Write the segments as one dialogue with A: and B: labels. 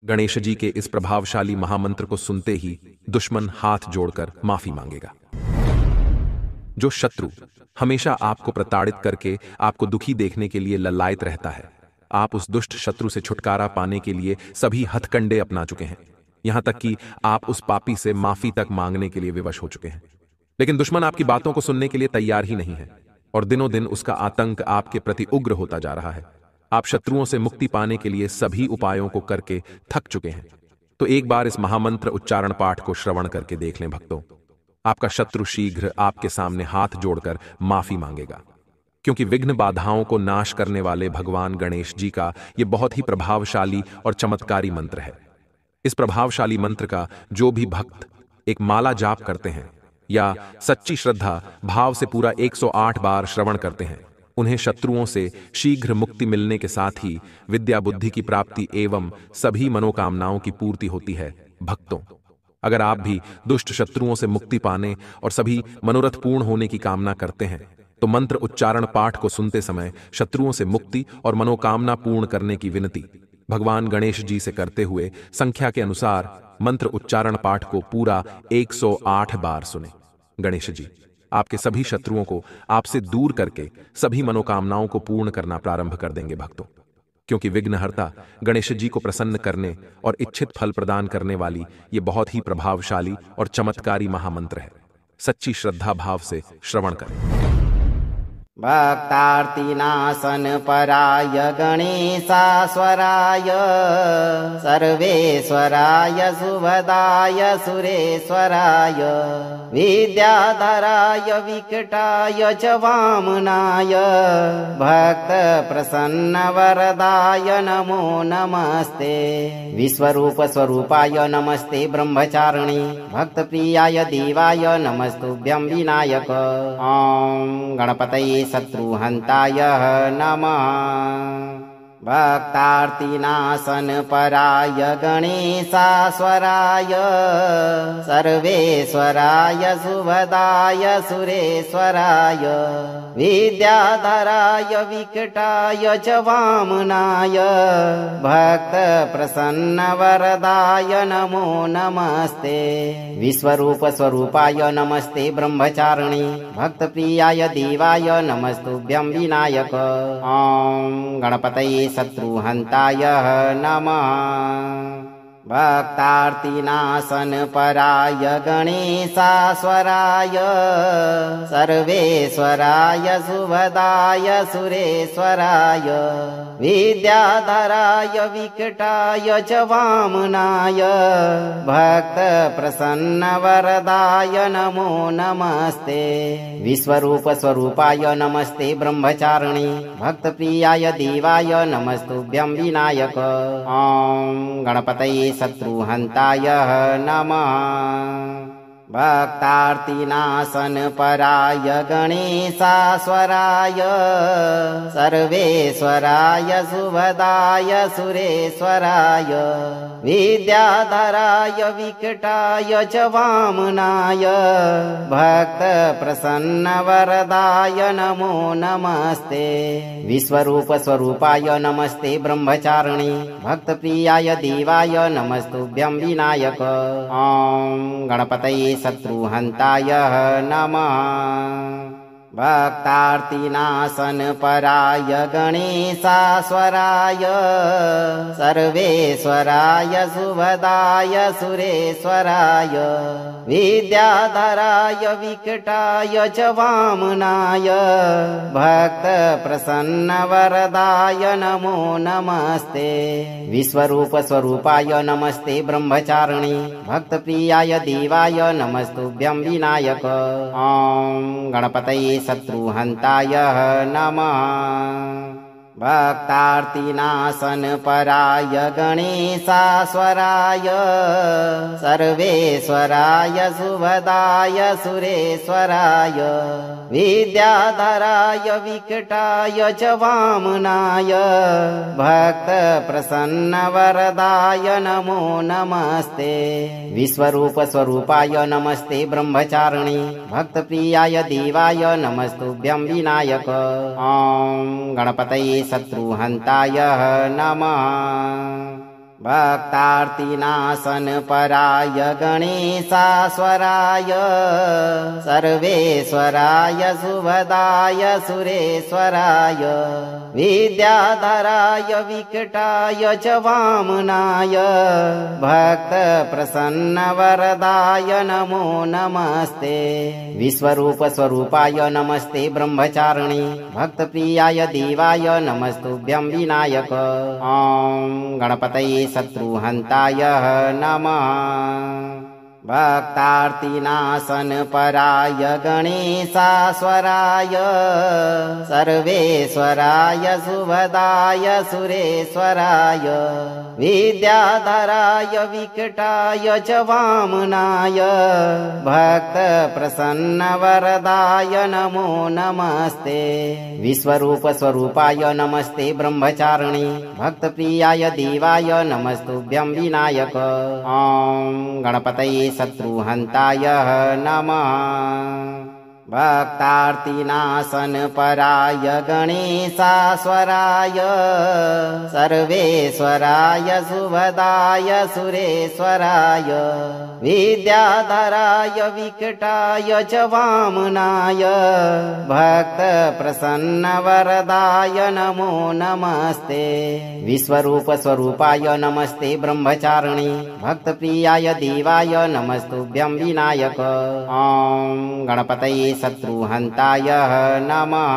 A: गणेश जी के इस प्रभावशाली महामंत्र को सुनते ही दुश्मन हाथ जोड़कर माफी मांगेगा। जो शत्रु हमेशा आपको प्रताड़ित करके आपको दुखी देखने के लिए ललायत रहता है, आप उस दुष्ट शत्रु से छुटकारा पाने के लिए सभी हथकंडे अपना चुके हैं। यहां तक कि आप उस पापी से माफी तक मांगने के लिए विवश हो चुके हैं। लेकिन दुश्मन आपकी बातों को सुनने के लिए तैयार ही नहीं है और दिनों दिन उसका आतंक आपके प्रति उग्र होता जा रहा है। आप शत्रुओं से मुक्ति पाने के लिए सभी उपायों को करके थक चुके हैं। तो एक बार इस महामंत्र उच्चारण पाठ को श्रवण करके देख लें भक्तों। आपका शत्रु शीघ्र आपके सामने हाथ जोड़कर माफी मांगेगा, क्योंकि विघ्न बाधाओं को नाश करने वाले भगवान गणेश जी का यह बहुत ही प्रभावशाली और चमत्कारी मंत्र है। इस प्रभावशाली मंत्र का जो भी भक्त एक माला जाप करते हैं या सच्ची श्रद्धा भाव से पूरा 108 बार श्रवण करते हैं, उन्हें शत्रुओं से शीघ्र मुक्ति मिलने के साथ ही विद्या बुद्धि की प्राप्ति एवं सभी मनोकामनाओं की पूर्ति होती है। भक्तों, अगर आप भी दुष्ट शत्रुओं से मुक्ति पाने और सभी मनोरथ पूर्ण होने की कामना करते हैं तो मंत्र उच्चारण पाठ को सुनते समय शत्रुओं से मुक्ति और मनोकामना पूर्ण करने की विनती भगवान गणेश जी से करते हुए संख्या के अनुसार मंत्र उच्चारण पाठ को पूरा 108 बार सुने। गणेश जी आपके सभी शत्रुओं को आपसे दूर करके सभी मनोकामनाओं को पूर्ण करना प्रारंभ कर देंगे भक्तों, क्योंकि विघ्नहर्ता गणेश जी को प्रसन्न करने और इच्छित फल प्रदान करने वाली ये बहुत ही प्रभावशाली और चमत्कारी महामंत्र है। सच्ची श्रद्धा भाव से श्रवण करें।
B: भक्तार्तिनाशन पराय गणेशास्वराय सर्वेश्वराय सुभदाय सुरेश्वराय विद्याधराय विकटाय च वामनाय भक्त प्रसन्न वरदाय नमो नमस्ते। विश्वरूप स्वरूपाय नमस्ते ब्रह्मचारिणी भक्त प्रियाय देवाय नमस्तुभ्यं विनायक। ओम गणपतये शत्रुहन्ताय नमः। भक्तार्तिनाशन पराय गणेशास्वराय सर्वेश्वराय सुभदाय सुरेश्वराय विद्याधराय विकटाय च वामनाय भक्त प्रसन्न वरदाय नमो नमस्ते। विश्वरूप स्वरूपाय नमस्ते ब्रह्मचारिणी भक्त प्रियाय देवाय नमस्तुभ्यं विनायक। ओम गणपतये शत्रुहन्ताय नमः। भक्तार्तिनाशन पराय गणेशास्वराय सर्वेश्वराय सुभदाय सुरेश्वराय विद्याधराय विकटाय च वामनाय भक्त प्रसन्न वरदाय नमो नमस्ते। विश्वरूप स्वरूपाय नमस्ते ब्रह्मचारिणी भक्त प्रियाय देवाय नमस्तुभ्यं विनायक। ओम गणपतये शत्रुहन्ताय नमः। भक्तार्तिनाशन पराय गणेशास्वराय सर्वेश्वराय सुभदाय सुरेश्वराय विद्याधराय विकटाय च वामनाय भक्त प्रसन्न वरदाय नमो नमस्ते। विश्वरूप स्वरूपाय नमस्ते ब्रह्मचारिणी भक्त प्रियाय देवाय नमस्तुभ्यं विनायक। ओम गणपतये शत्रुहन्ताय नमः। भक्तार्तिनाशन पराय गणेशास्वराय सर्वेश्वराय सुभदाय सुरेश्वराय विद्याधराय विकटाय च वामनाय भक्त प्रसन्न वरदाय नमो नमस्ते। विश्वरूप स्वरूपाय नमस्ते ब्रह्मचारिणी भक्त प्रियाय देवाय नमस्तुभ्यं विनायक। ओम गणपतये शत्रुहन्ताय नमः। भक्तार्तिनाशन पराय गणेशास्वराय सर्वेश्वराय सुभदाय सुरेश्वराय विद्याधराय विकटाय च वामनाय भक्त प्रसन्न वरदाय नमो नमस्ते। विश्वरूप स्वरूपाय नमस्ते ब्रह्मचारिणी भक्त प्रियाय देवाय नमस्तुभ्यं विनायक। ओम गणपतये शत्रुहन्ताय नमः। भक्तार्तिनाशनपराय गणेशाश्वराय सर्वेश्वराय शुभदाय सुरेश्वराय विद्याधराय विकटाय च वामनाय भक्तप्रसन्नवरदाय नमो नमस्ते। विश्वरूप स्वरूपाय नमस्ते ब्रह्मचारिणे भक्तप्रियाय देवाय नमस्तुभ्यं विनायक। ॐ गणपतये शत्रुहन्ताय नमः। भक्तार्तिनाशनपराय गणेशाश्वराय सर्वेश्वराय शुभदाय सुरेश्वराय विद्याधराय विकटाय च वामनाय भक्तप्रसन्नवरदाय नमो नमस्ते। विश्वरूप स्वरूपाय नमस्ते ब्रह्मचारिणे भक्तप्रियाय देवाय नमस्तुभ्यं विनायक। ॐ गणपतये शत्रुहन्ताय नमः। भक्तार्तिनाशनपराय गणेशाश्वराय सर्वेश्वराय शुभदाय सुरेश्वराय विद्याधराय विकटाय च वामनाय भक्तप्रसन्नवरदाय नमो नमस्ते। विश्वरूप स्वरूपाय नमस्ते ब्रह्मचारिणे भक्तप्रियाय देवाय नमस्तुभ्यं विनायक। ॐ गणपतये शत्रुहन्ताय नमः।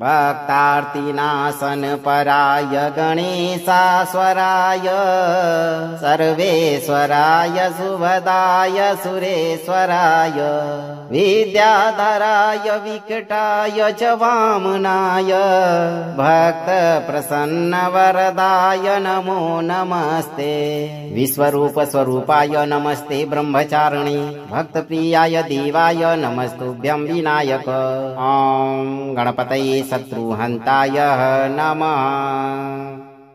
B: भक्तार्तिनाशनपराय गणेशाश्वराय सर्वेश्वराय शुभदाय सुरेश्वराय विद्याधराय विकटाय च वामनाय भक्तप्रसन्नवरदाय नमो नमस्ते। विश्वरूप स्वरूपाय नमस्ते ब्रह्मचारिणे भक्तप्रियाय देवाय नमस्तुभ्यं विनायक। ॐ गणपतये शत्रुहन्ताय नमः।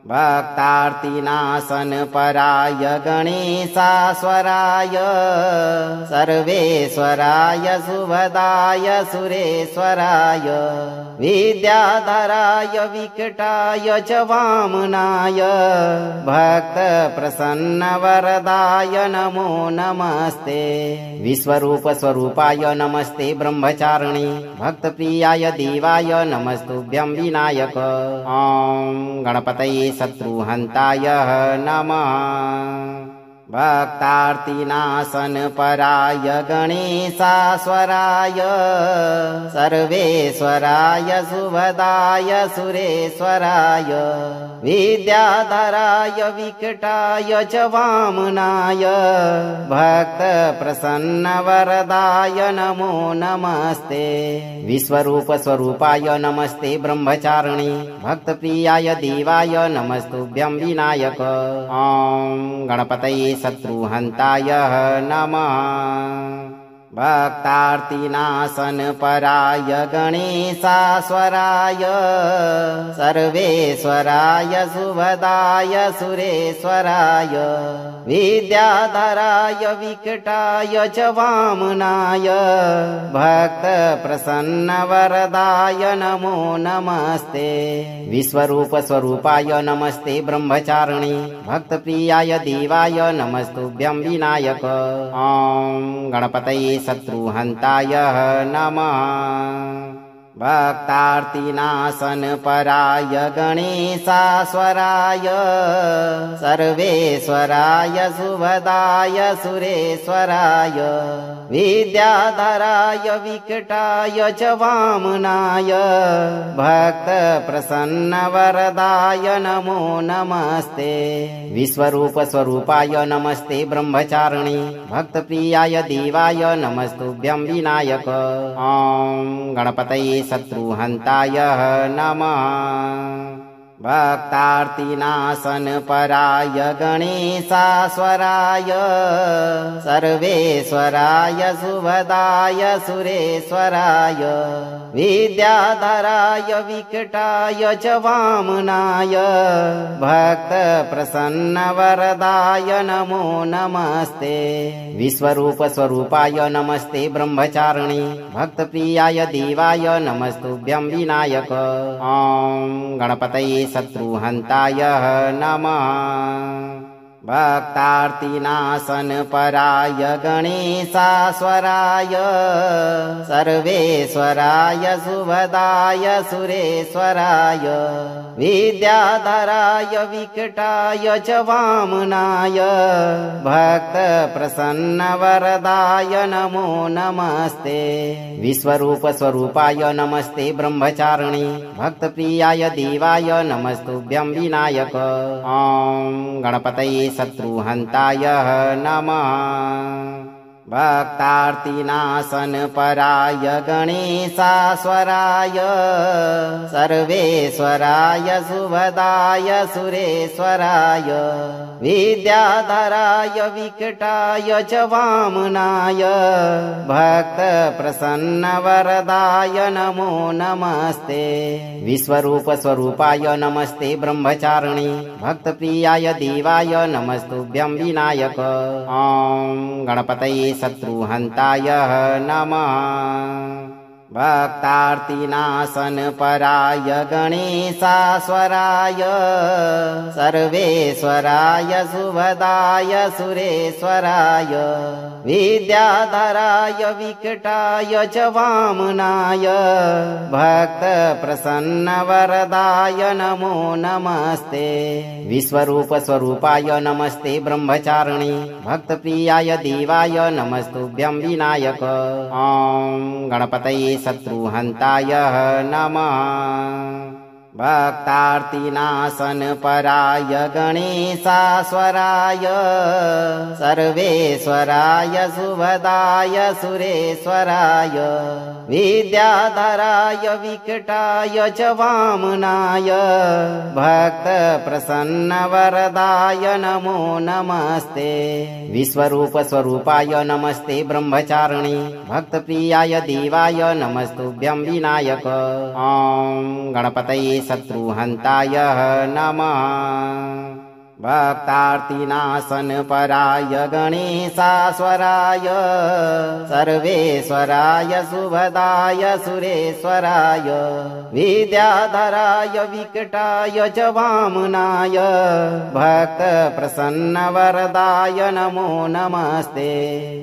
B: भक्तार्तिनाशनपराय गणेशाश्वराय सर्वेश्वराय शुभदाय सुरेश्वराय विद्याधराय विकटाय च वामनाय भक्तप्रसन्नवरदाय नमो नमस्ते। विश्वरूप स्वरूपाय नमस्ते ब्रह्मचारिणे भक्तप्रियाय देवाय नमस्तुभ्यं विनायक। ॐ गणपतये शत्रुहन्ताय नमः। भक्तार्तिनाशनपराय गणेशाश्वराय सर्वेश्वराय शुभदाय सुरेश्वराय विद्याधराय विकटाय च वामनाय भक्तप्रसन्नवरदाय नमो नमस्ते। विश्वरूप स्वरूपाय नमस्ते ब्रह्मचारिणे भक्तप्रियाय देवाय नमस्तुभ्यं विनायक। ॐ गणपतये शत्रुहन्ताय नमः। भक्तार्तिनाशनपराय गणेशाश्वराय सर्वेश्वराय शुभदाय सुरेश्वराय विद्याधराय विकटाय च वामनाय भक्तप्रसन्नवरदाय नमो नमस्ते। विश्वरूप स्वरूपाय नमस्ते ब्रह्मचारिणे भक्तप्रियाय देवाय नमस्तुभ्यं विनायक। ॐ गणपतये शत्रुहन्ताय नमः। भक्तार्तिनाशनपराय गणेशाश्वराय सर्वेश्वराय शुभदाय सुरेश्वराय विद्याधराय विकटाय च वामनाय भक्तप्रसन्नवरदाय नमो नमस्ते। विश्वरूप स्वरूपाय नमस्ते ब्रह्मचारिणे भक्तप्रियाय देवाय नमस्तुभ्यं विनायक। ॐ गणपतये शत्रुहन्ताय नमः। भक्तार्तिनाशनपराय गणेशाश्वराय सर्वेश्वराय शुभदाय सुरेश्वराय विद्याधराय विकटाय च वामनाय भक्तप्रसन्नवरदाय नमो नमस्ते। विश्वरूप स्वरूपाय नमस्ते ब्रह्मचारिणे भक्तप्रियाय देवाय नमस्तुभ्यं विनायक। ॐ गणपतये शत्रुहन्ताय नमः। भक्तार्तिनाशनपराय गणेशाश्वराय सर्वेश्वराय शुभदाय सुरेश्वराय विद्याधराय विकटाय च वामनाय भक्तप्रसन्नवरदाय नमो नमस्ते। विश्वरूपस्वरूपाय नमस्ते ब्रह्मचारिणे भक्तप्रियाय देवाय नमस्तुभ्यं विनायक। ॐ गणपतये शत्रुहन्ताय नमः। भक्तार्तिनाशनपराय गणेशाश्वराय सर्वेश्वराय शुभदाय सुरेश्वराय विद्याधराय विकटाय च वामनाय भक्तप्रसन्नवरदाय नमो नमस्ते। विश्वरूपस्वरूपाय नमस्ते ब्रह्मचारिणे भक्तप्रियाय देवाय नमस्तुभ्यं विनायक। ॐ गणपतये शत्रुहन्ताय नमः। भक्तार्तिनाशनपराय गणेशाश्वराय सर्वेश्वराय शुभदाय सुरेश्वराय विद्याधराय विकटाय च वामनाय भक्तप्रसन्नवरदाय नमो नमस्ते। विश्वरूपस्वरूपाय नमस्ते ब्रह्मचारिणे भक्तप्रियाय देवाय नमस्तुभ्यं विनायक। ॐ गणपतये शत्रुहन्ताय नमः। भक्तार्तिनाशनपराय गणेशाश्वराय सर्वेश्वराय शुभदाय सुरेश्वराय विद्याधराय विकटाय च वामनाय भक्तप्रसन्नवरदाय नमो नमस्ते। विश्वरूपस्वरूपाय नमस्ते ब्रह्मचारिणे भक्तप्रियाय देवाय नमस्तुभ्यं विनायक। ॐ गणपतये शत्रुहन्ताय नमः। भक्तार्तिनाशनपराय गणेशाश्वराय सर्वेश्वराय शुभदाय सुरेश्वराय विद्याधराय विकटाय च वामनाय भक्तप्रसन्नवरदाय नमो नमस्ते।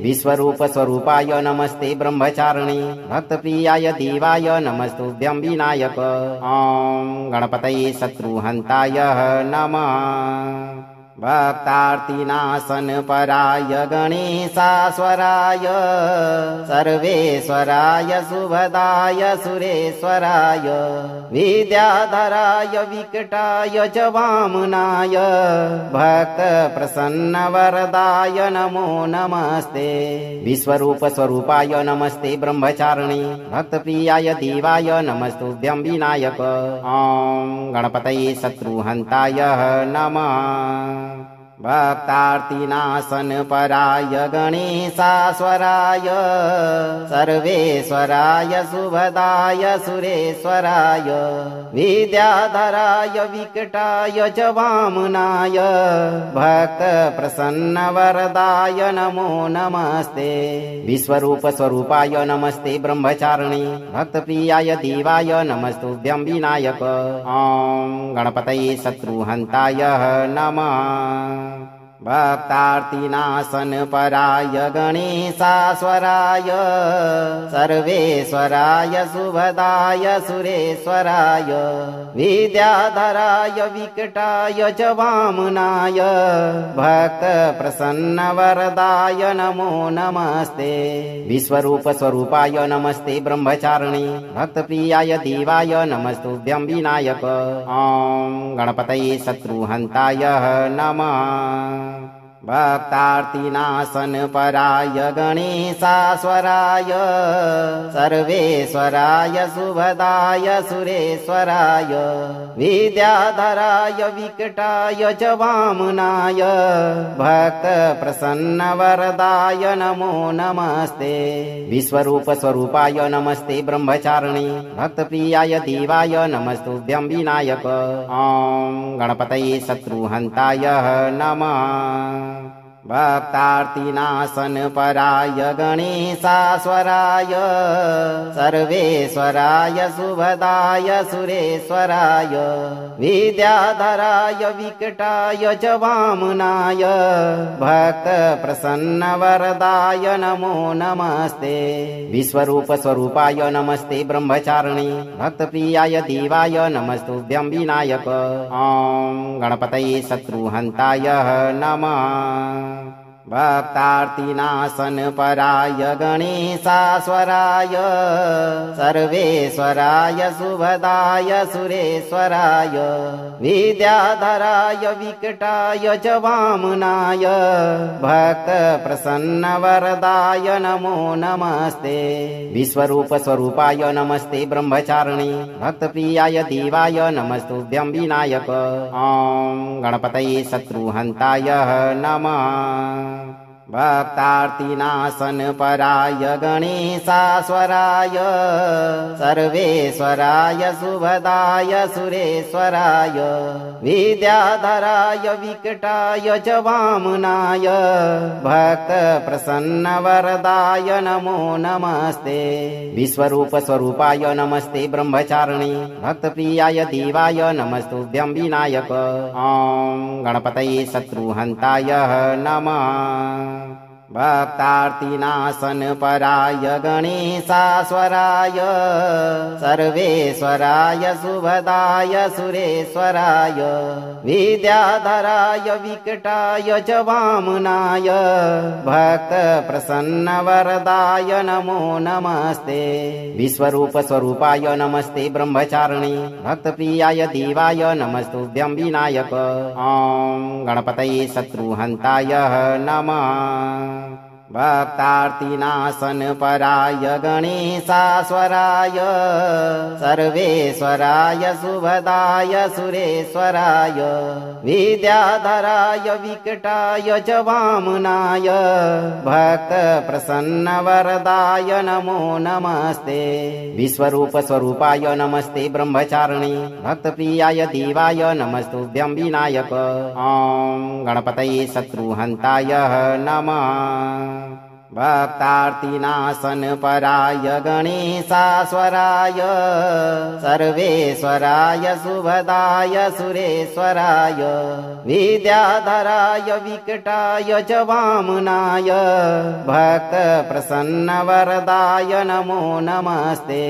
B: विश्वरूपस्वरूपाय नमस्ते ब्रह्मचारिणे भक्तप्रियाय देवाय नमस्तुभ्यं विनायक। ॐ गणपतये शत्रुहन्ताय नमः। भक्तार्तिनाशनपराय गणेशाश्वराय सर्वेश्वराय शुभदाय सुरेश्वराय विद्याधराय विकटाय च वामनाय भक्तप्रसन्नवरदाय नमो नमस्ते। विश्वरूपस्वरूपाय नमस्ते ब्रह्मचारिणे भक्तप्रियाय देवाय नमस्तुभ्यं विनायक। ॐ गणपतये शत्रुहन्ताय नमः। भक्तार्तिनाशनपराय गणेशाश्वराय सर्वेश्वराय शुभदाय सुरेश्वराय विद्याधराय विकटाय च वामनाय भक्तप्रसन्नवरदाय नमो नमस्ते। विश्वरूपस्वरूपाय नमस्ते ब्रह्मचारिणे भक्तप्रियाय देवाय नमस्तुभ्यं विनायक। ॐ गणपतये शत्रुहन्ताय नमः। भक्तार्तिनाशनपराय गणेशाश्वराय सर्वेश्वराय शुभदाय सुरेश्वराय विद्याधराय विकटाय च वामनाय भक्तप्रसन्नवरदाय नमो नमस्ते। विश्वरूपस्वरूपाय नमस्ते ब्रह्मचारिणे भक्तप्रियाय देवाय नमस्तुभ्यं विनायक। ॐ गणपतये शत्रुहन्ताय नमः। भक्तार्तिनाशनपराय गणेशाश्वराय सर्वेश्वराय शुभदाय सुरेश्वराय विद्याधराय विकटाय च वामनाय भक्तप्रसन्नवरदाय नमो नमस्ते। विश्वरूपस्वरूपाय नमस्ते ब्रह्मचारिणे भक्तप्रियाय देवाय नमस्तुभ्यं विनायक। ॐ गणपतये शत्रुहन्ताय नमः। भक्तार्तिनाशनपराय गणेशाश्वराय सर्वेश्वराय शुभदाय सुरेश्वराय विद्याधराय विकटाय च वामनाय भक्तप्रसन्नवरदाय नमो नमस्ते। विश्वरूप स्वरूपाय नमस्ते ब्रह्मचारिणे भक्तप्रियाय देवाय नमस्तुभ्यं विनायक। ॐ गणपतये शत्रुहन्ताय नमः। भक्तार्तिनाशनपराय गणेशाश्वराय सर्वेश्वराय शुभदाय सुरेश्वराय विद्याधराय विकटाय च वामनाय भक्तप्रसन्नवरदाय नमो नमस्ते। विश्वरूप स्वरूपाय नमस्ते ब्रह्मचारिणे भक्तप्रियाय देवाय नमस्तुभ्यं विनायक। ॐ गणपतये शत्रुहन्ताय नमः। भक्तार्तिनाशनपराय गणेशाश्वराय सर्वेश्वराय शुभदाय सुरेश्वराय विद्याधराय विकटाय च वामनाय भक्तप्रसन्नवरदाय नमो नमस्ते। विश्वरूप स्वरूपाय नमस्ते ब्रह्मचारिणे भक्तप्रियाय देवाय नमस्तुभ्यं विनायक। ॐ गणपतये शत्रुहन्ताय नमः। भक्तार्तिनाशनपराय गणेशाश्वराय सर्वेश्वराय शुभदाय सुरेश्वराय विद्याधराय विकटाय च वामनाय भक्तप्रसन्नवरदाय नमो नमस्ते। विश्वरूप स्वरूपाय नमस्ते ब्रह्मचारिणे भक्तप्रियाय देवाय नमस्तुभ्यं विनायक। ॐ गणपतये शत्रुहन्ताय नमः। भक्तार्तिनाशनपराय गणेशाश्वराय सर्वेश्वराय शुभदाय सुरेश्वराय विद्याधराय विकटाय च वामनाय भक्तप्रसन्नवरदाय नमो नमस्ते। विश्वरूप स्वरूपाय नमस्ते ब्रह्मचारिणे भक्तप्रियाय देवाय नमस्तुभ्यं विनायक। ॐ गणपतये शत्रुहन्ताय नमः। भक्तार्तिनाशनपराय गणेशाश्वराय सर्वेश्वराय शुभदाय सुरेश्वराय विद्याधराय विकटाय च वामनाय भक्तप्रसन्नवरदाय नमो नमस्ते।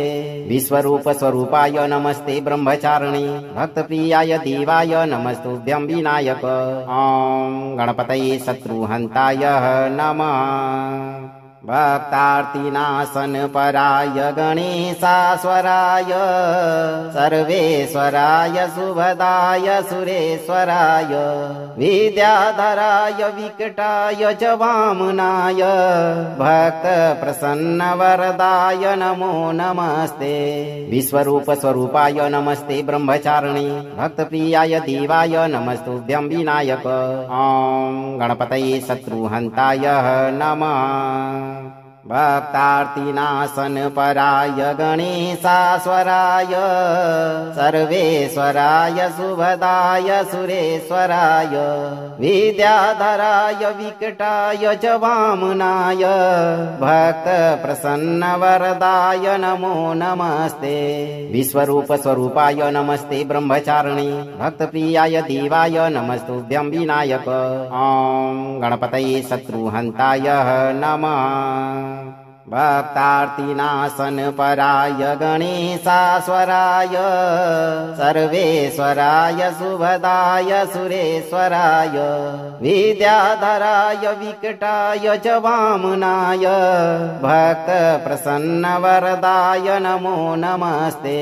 B: विश्वरूप स्वरूपाय नमस्ते ब्रह्मचारिणे भक्तप्रियाय देवाय नमस्तुभ्यं विनायक। ॐ गणपतये शत्रुहन्ताय नमः। भक्तार्तिनाशनपराय गणेशाश्वराय सर्वेश्वराय शुभदाय सुरेश्वराय विद्याधराय विकटाय च वामनाय भक्तप्रसन्नवरदाय नमो नमस्ते। विश्वरूप स्वरूपाय नमस्ते ब्रह्मचारिणे भक्तप्रियाय देवाय नमस्तुभ्यं विनायक। ॐ गणपतये शत्रुहन्ताय नमः। भक्तार्तिनाशनपराय गणेशाश्वराय सर्वेश्वराय शुभदाय सुरेश्वराय विद्याधराय विकटाय च वामनाय भक्तप्रसन्नवरदाय नमो नमस्ते। विश्वरूप स्वरूपाय नमस्ते ब्रह्मचारिणे भक्तप्रियाय देवाय नमस्तुभ्यं विनायक। ॐ गणपतये शत्रुहन्ताय नमः। भक्तार्तिनाशनपराय गणेशाश्वराय सर्वेश्वराय शुभदाय सुरेश्वराय विद्याधराय विकटाय च वामनाय भक्तप्रसन्नवरदाय नमो नमस्ते।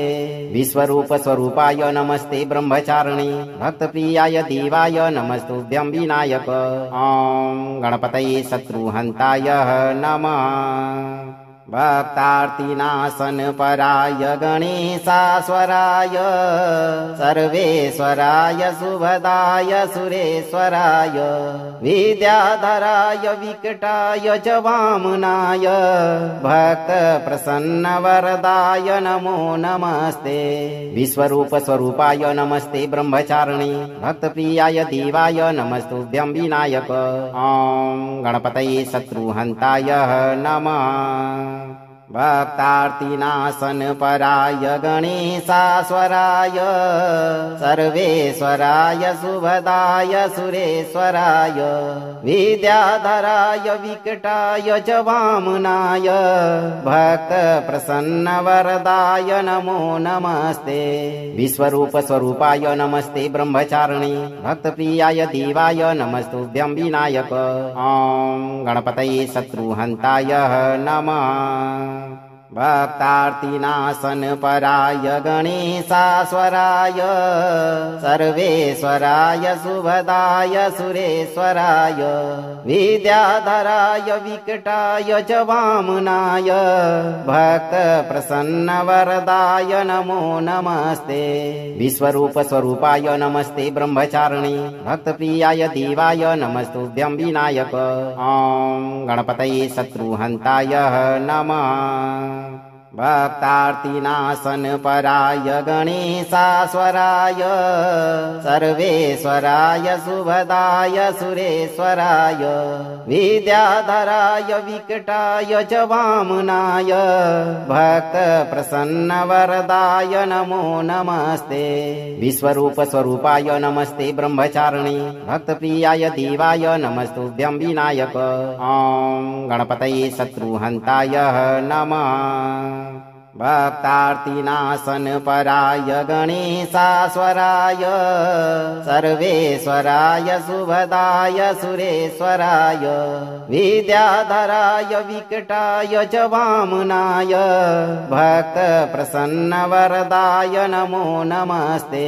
B: विश्वरूप स्वरूपाय नमस्ते ब्रह्मचारिणे भक्तप्रियाय देवाय नमस्तुभ्यं विनायक। ॐ गणपतये शत्रुहन्ताय नमः। भक्तार्तिनाशनपराय गणेशाश्वराय सर्वेश्वराय शुभदाय सुरेश्वराय विद्याधराय विकटाय च वामनाय भक्तप्रसन्नवरदाय नमो नमस्ते। विश्वरूप स्वरूपाय नमस्ते ब्रह्मचारिणे भक्तप्रियाय देवाय नमस्तुभ्यं विनायक। ॐ गणपतये शत्रुहन्ताय नमः। भक्तार्तिनाशनपराय गणेशाश्वराय सर्वेश्वराय शुभदाय सुरेश्वराय विद्याधराय विकटाय च वामनाय भक्तप्रसन्नवरदाय नमो नमस्ते। विश्वरूप स्वरूपाय नमस्ते ब्रह्मचारिणे भक्तप्रियाय देवाय नमस्तुभ्यं विनायक। ॐ गणपतये शत्रुहन्ताय नमः। भक्तार्तिनाशनपराय गणेशाश्वराय सर्वेश्वराय शुभदाय सुरेश्वराय विद्याधराय विकटाय च वामनाय भक्तप्रसन्नवरदाय नमो नमस्ते। विश्वरूप स्वरूपाय नमस्ते ब्रह्मचारिणे भक्तप्रियाय देवाय नमस्तुभ्यं विनायक। ॐ गणपतये शत्रुहन्ताय नमः। भक्तार्तिनाशनपराय गणेशाश्वराय सर्वेश्वराय शुभदाय सुरेश्वराय विद्याधराय विकटाय च वामनाय भक्तप्रसन्नवरदाय नमो नमस्ते। विश्वरूप स्वरूपाय नमस्ते ब्रह्मचारिणे भक्तप्रियाय देवाय नमस्तुभ्यं विनायक। ॐ गणपतये शत्रुहन्ताय नमः। भक्तार्तिनाशनपराय गणेशाश्वराय सर्वेश्वराय शुभदाय सुरेश्वराय विद्याधराय विकटाय च वामनाय भक्तप्रसन्नवरदाय नमो नमस्ते।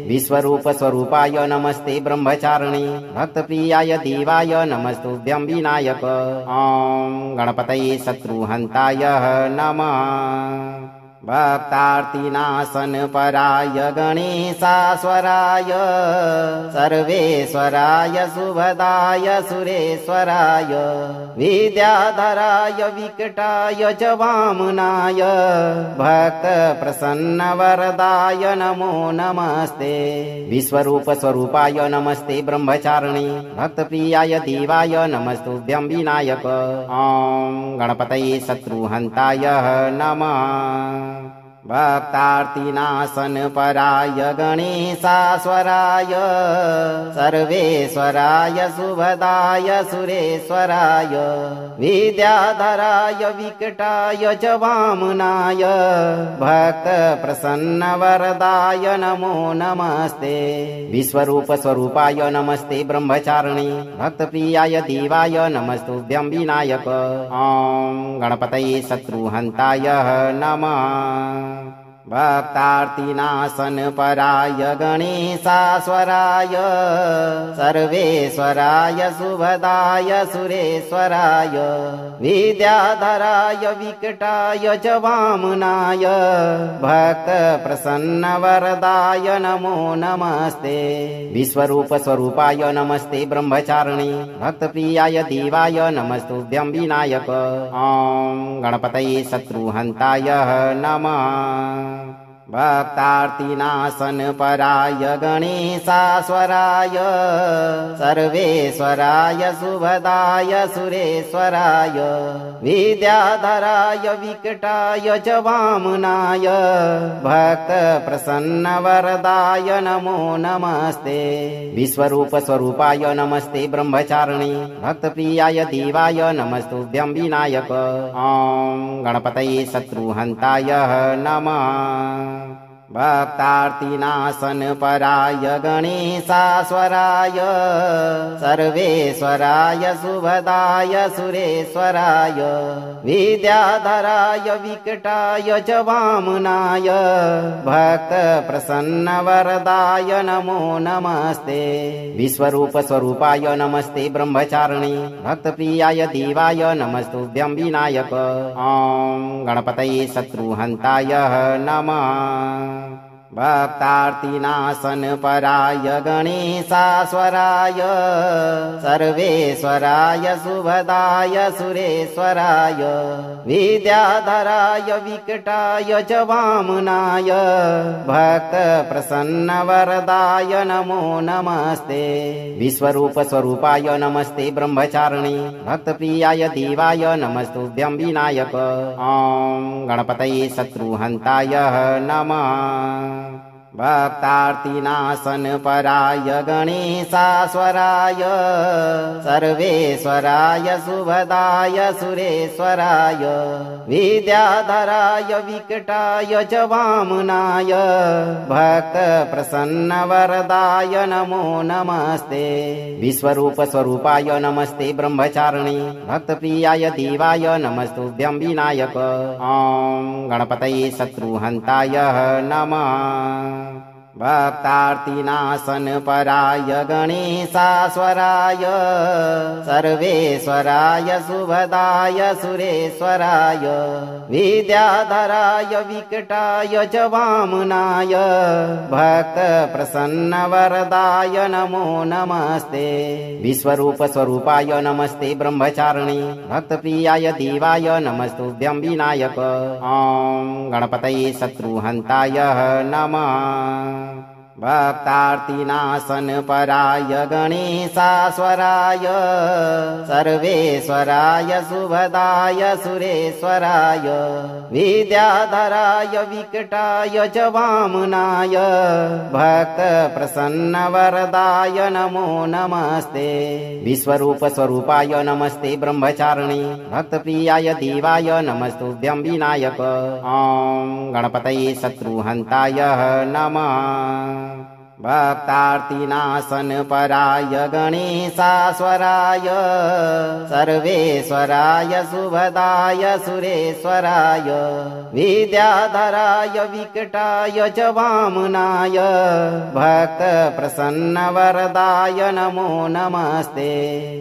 B: विश्वरूप स्वरूपाय नमस्ते ब्रह्मचारिणे भक्तप्रियाय देवाय नमस्तुभ्यं विनायक। ॐ गणपतये शत्रुहन्ताय नमः। भक्तार्तिनाशनपराय गणेशाश्वराय सर्वेश्वराय शुभदाय सुरेश्वराय विद्याधराय विकटाय च वामनाय भक्तप्रसन्नवरदाय नमो नमस्ते। विश्वरूप स्वरूपाय नमस्ते ब्रह्मचारिणे भक्तप्रियाय देवाय नमस्तुभ्यं विनायक। ॐ गणपतये शत्रुहन्ताय नमः। भक्तार्तिनाशनपराय गणेशाश्वराय सर्वेश्वराय शुभदाय सुरेश्वराय विद्याधराय विकटाय च वामनाय भक्तप्रसन्नवरदाय नमो नमस्ते। विश्वरूप स्वरूपाय नमस्ते ब्रह्मचारिणे भक्तप्रियाय देवाय नमस्तुभ्यं विनायक। ॐ गणपतये शत्रुहन्ताय नमः। भक्तार्तिनाशनपराय गणेशाश्वराय सर्वेश्वराय शुभदाय सुरेश्वराय विद्याधराय विकटाय च वामनाय भक्तप्रसन्नवरदाय नमो नमस्ते। विश्वरूप स्वरूपाय नमस्ते ब्रह्मचारिणे भक्तप्रियाय देवाय नमस्तुभ्यं विनायक। ॐ गणपतये शत्रुहन्ताय नमः। भक्तार्तिनाशनपराय गणेशाश्वराय सर्वेश्वराय शुभदाय सुरेश्वराय विद्याधराय विकटाय च वामनाय भक्तप्रसन्नवरदाय नमो नमस्ते। विश्वरूप स्वरूपाय नमस्ते ब्रह्मचारिणे भक्तप्रियाय देवाय नमस्तुभ्यं विनायक। ॐ गणपतये शत्रुहन्ताय नमः। भक्तार्तिनाशनपराय गणेशाश्वराय सर्वेश्वराय शुभदाय सुरेश्वराय विद्याधराय विकटाय च वामनाय भक्तप्रसन्नवरदाय नमो नमस्ते। विश्वरूप स्वरूपाय नमस्ते ब्रह्मचारिणे भक्तप्रियाय देवाय नमस्तुभ्यं विनायक। ॐ गणपतये शत्रुहन्ताय नमः। भक्तार्तिनाशनपराय गणेशाश्वराय सर्वेश्वराय शुभदाय सुरेश्वराय विद्याधराय विकटाय च वामनाय भक्तप्रसन्नवरदाय नमो नमस्ते। विश्वरूप स्वरूपाय नमस्ते ब्रह्मचारिणे भक्तप्रियाय देवाय नमस्तुभ्यं विनायक। ॐ गणपतये शत्रुहन्ताय नमः। भक्तार्तिनाशनपराय गणेशाश्वराय सर्वेश्वराय शुभदाय सुरेश्वराय विद्याधराय विकटाय च वामनाय भक्तप्रसन्नवरदाय नमो नमस्ते। विश्वरूप स्वरूपाय नमस्ते ब्रह्मचारिणे भक्तप्रियाय देवाय नमस्तुभ्यं विनायक। ॐ गणपतये शत्रुहन्ताय नमः। भक्तार्तिनाशनपराय गणेशाश्वराय सर्वेश्वराय शुभदाय सुरेश्वराय विद्याधराय विकटाय च वामनाय भक्तप्रसन्नवरदाय नमो नमस्ते। विश्वरूप स्वरूपाय नमस्ते ब्रह्मचारिणे भक्तप्रियाय देवाय नमस्तुभ्यं विनायक। ॐ गणपतये शत्रुहन्ताय नमः। भक्तार्तिनाशनपराय गणेशाश्वराय सर्वेश्वराय शुभदाय सुरेश्वराय विद्याधराय विकटाय च वामनाय भक्तप्रसन्नवरदाय नमो नमस्ते। विश्वरूप स्वरूपाय नमस्ते ब्रह्मचारिणे भक्तप्रियाय देवाय नमस्तुभ्यं विनायक। ॐ गणपतये शत्रुहन्ताय नमः। भक्तार्तिनाशनपराय गणेशाश्वराय सर्वेश्वराय शुभदाय सुरेश्वराय विद्याधराय विकटाय च वामनाय भक्तप्रसन्नवरदाय नमो नमस्ते।